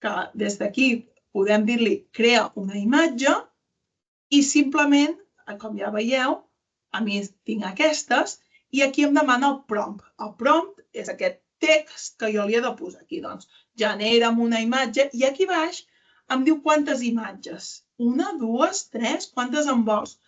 que des d'aquí podem dir-li crea una imatge i simplement, com ja veieu, a mi tinc aquestes i aquí em demana el prompt. El prompt és aquest text que jo li he de posar aquí. Doncs genera'm una imatge i aquí baix em diu quantes imatges. 1, 2, 3, quantes en vols?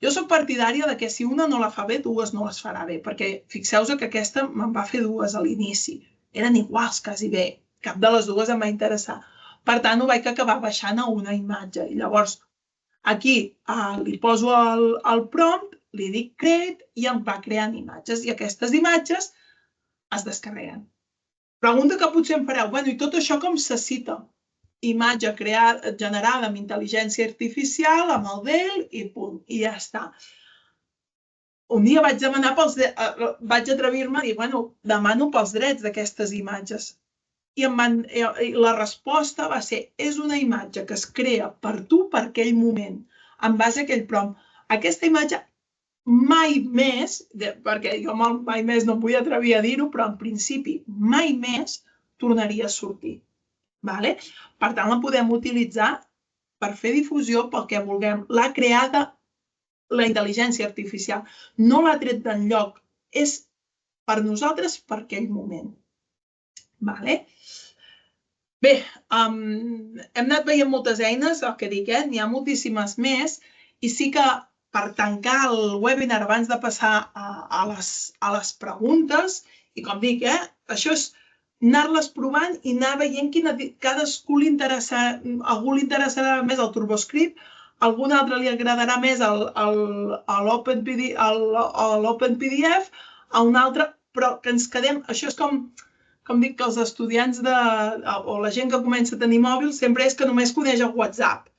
Jo soc partidària que si una no la fa bé, 2 no les farà bé, perquè fixeu-vos que aquesta me'n va fer 2 a l'inici. Eren iguals, quasi bé. Cap de les 2 em va interessar. Per tant, ho vaig acabar baixant a una imatge. I llavors, aquí li poso el prompt, li dic create i em va creant imatges. I aquestes imatges es descarreguen. Pregunta que potser em fareu, bueno, i tot això com se cita? Imatge generada amb intel·ligència artificial, amb el Dale i punt, i ja està. Un dia vaig vaig atrevir-me a dir, bueno, demano pels drets d'aquestes imatges. I la resposta va ser, és una imatge que es crea per tu per aquell moment, en base a aquell prompt. Aquesta imatge mai més, perquè jo mai més no em vull atrevir a dir-ho, però en principi mai més tornaria a sortir. Per tant, la podem utilitzar per fer difusió pel que vulguem. L'ha creada la intel·ligència artificial. No l'ha tret d'enlloc. És per nosaltres per aquell moment. Bé, hem anat veient moltes eines, el que dic, n'hi ha moltíssimes més, i sí que per tancar el webinar abans de passar a les preguntes, i com dic, això és anar-les provant i anar veient cadascú algú li interessarà més el TurboScript, a algun altre li agradarà més l'OpenPDF, a un altre, però que ens quedem, això és com dic que els estudiants o la gent que comença a tenir mòbil sempre és que només coneix el WhatsApp.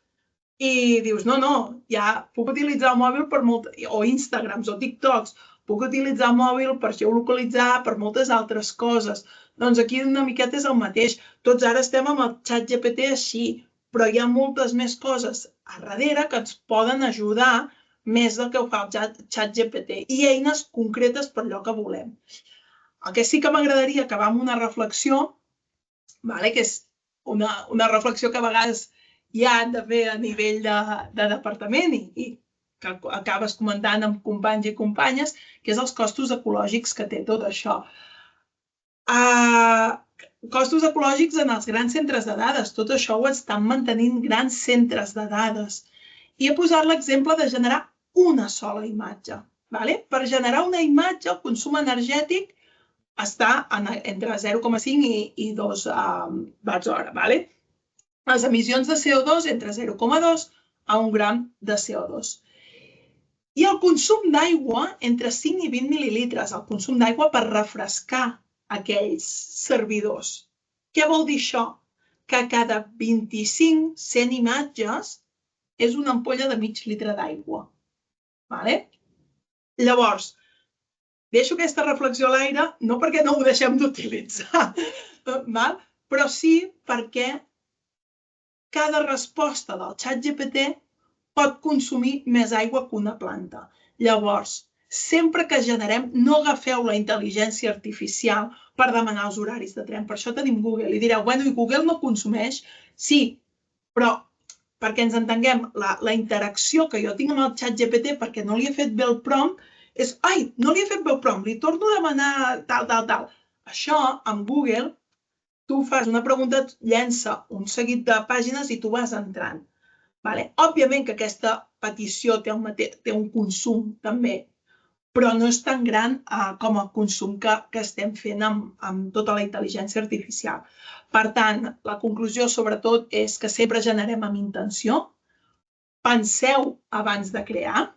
I dius, no, ja puc utilitzar el mòbil per o Instagrams o TikToks, puc utilitzar el mòbil per geolocalitzar, per moltes altres coses. Doncs aquí una miqueta és el mateix. Tots ara estem amb el ChatGPT així, però hi ha moltes més coses a darrere que ens poden ajudar més del que ho fa el ChatGPT i eines concretes per allò que volem. El que sí que m'agradaria acabar amb una reflexió, que és una reflexió que a vegades ja han de fer a nivell de departament i que acabes comentant amb companys i companyes, que és els costos ecològics que té tot això. Costos ecològics en els grans centres de dades. Tot això ho estan mantenint grans centres de dades. I he posat l'exemple de generar una sola imatge. Per generar una imatge, el consum energètic està entre 0,5 i 2 watts hora. Les emissions de CO2 entre 0,2 a 1 gram de CO2. I el consum d'aigua entre 5 i 20 mil·lilitres, el consum d'aigua per refrescar aquells servidors. Què vol dir això? Que cada 25-100 imatges és una ampolla de mig litre d'aigua. Llavors, deixo aquesta reflexió a l'aire, no perquè no ho deixem d'utilitzar, però sí perquè cada resposta del ChatGPT pot consumir més aigua que una planta. Llavors, sempre que generem, no agafeu la intel·ligència artificial per demanar els horaris de tren. Per això tenim Google. I direu, bueno, i Google no consumeix? Sí, però perquè ens entenguem, la interacció que jo tinc amb el ChatGPT perquè no li he fet bé el prompt és, no li he fet bé el prompt, li torno a demanar tal. Això, amb Google, tu fas una pregunta, llença un seguit de pàgines i tu vas entrant. Òbviament que aquesta petició té un consum també, però no és tan gran com el consum que estem fent amb tota la intel·ligència artificial. Per tant, la conclusió sobretot és que sempre generem amb intenció, penseu abans de crear,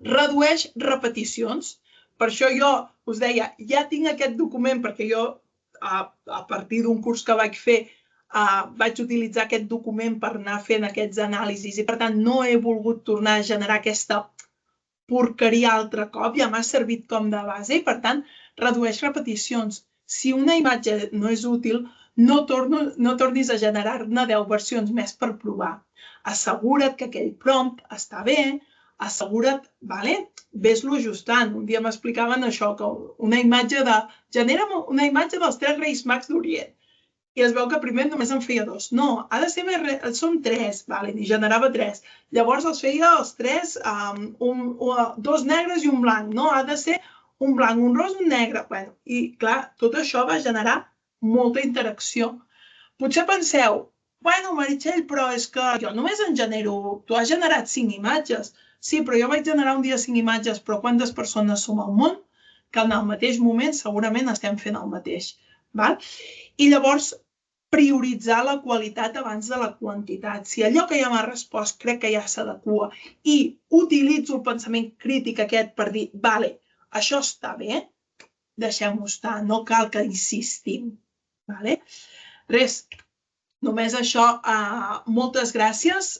redueix repeticions. Per això jo us deia, ja tinc aquest document perquè jo a partir d'un curs que vaig fer vaig utilitzar aquest document per anar fent aquests anàlisis i per tant no he volgut tornar a generar aquesta porqueria altre cop, ja m'ha servit com de base i per tant redueix repeticions. Si una imatge no és útil, no tornis a generar-ne 10 versions més per provar. Assegura't que aquell prompt està bé, assegura't, ves-lo ajustant. Un dia m'explicaven això, que genera'm una imatge dels 3 Reis Mags d'Orient. I es veu que primer només en feia 2. No, ha de ser més, són 3, i generava 3. Llavors els feia els 3, 2 negres i un blanc. No, ha de ser un blanc, un ros i un negre. I clar, tot això va generar molta interacció. Potser penseu, Meritxell, però és que jo només en genero, tu has generat 5 imatges. Sí, però jo vaig generar un dia 5 imatges, però quantes persones som al món? Que en el mateix moment segurament estem fent el mateix. I llavors, prioritzar la qualitat abans de la quantitat. Si allò que ja m'ha respost crec que ja s'adequa i utilitzo el pensament crític aquest per dir, això està bé, deixem-ho estar, no cal que insistim. Res, només això, moltes gràcies.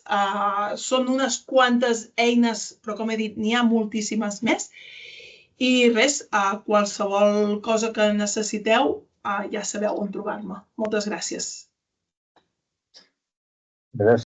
Són unes quantes eines, però com he dit, n'hi ha moltíssimes més. I res, qualsevol cosa que necessiteu, ja sabeu on trobar-me. Moltes gràcies. Gràcies.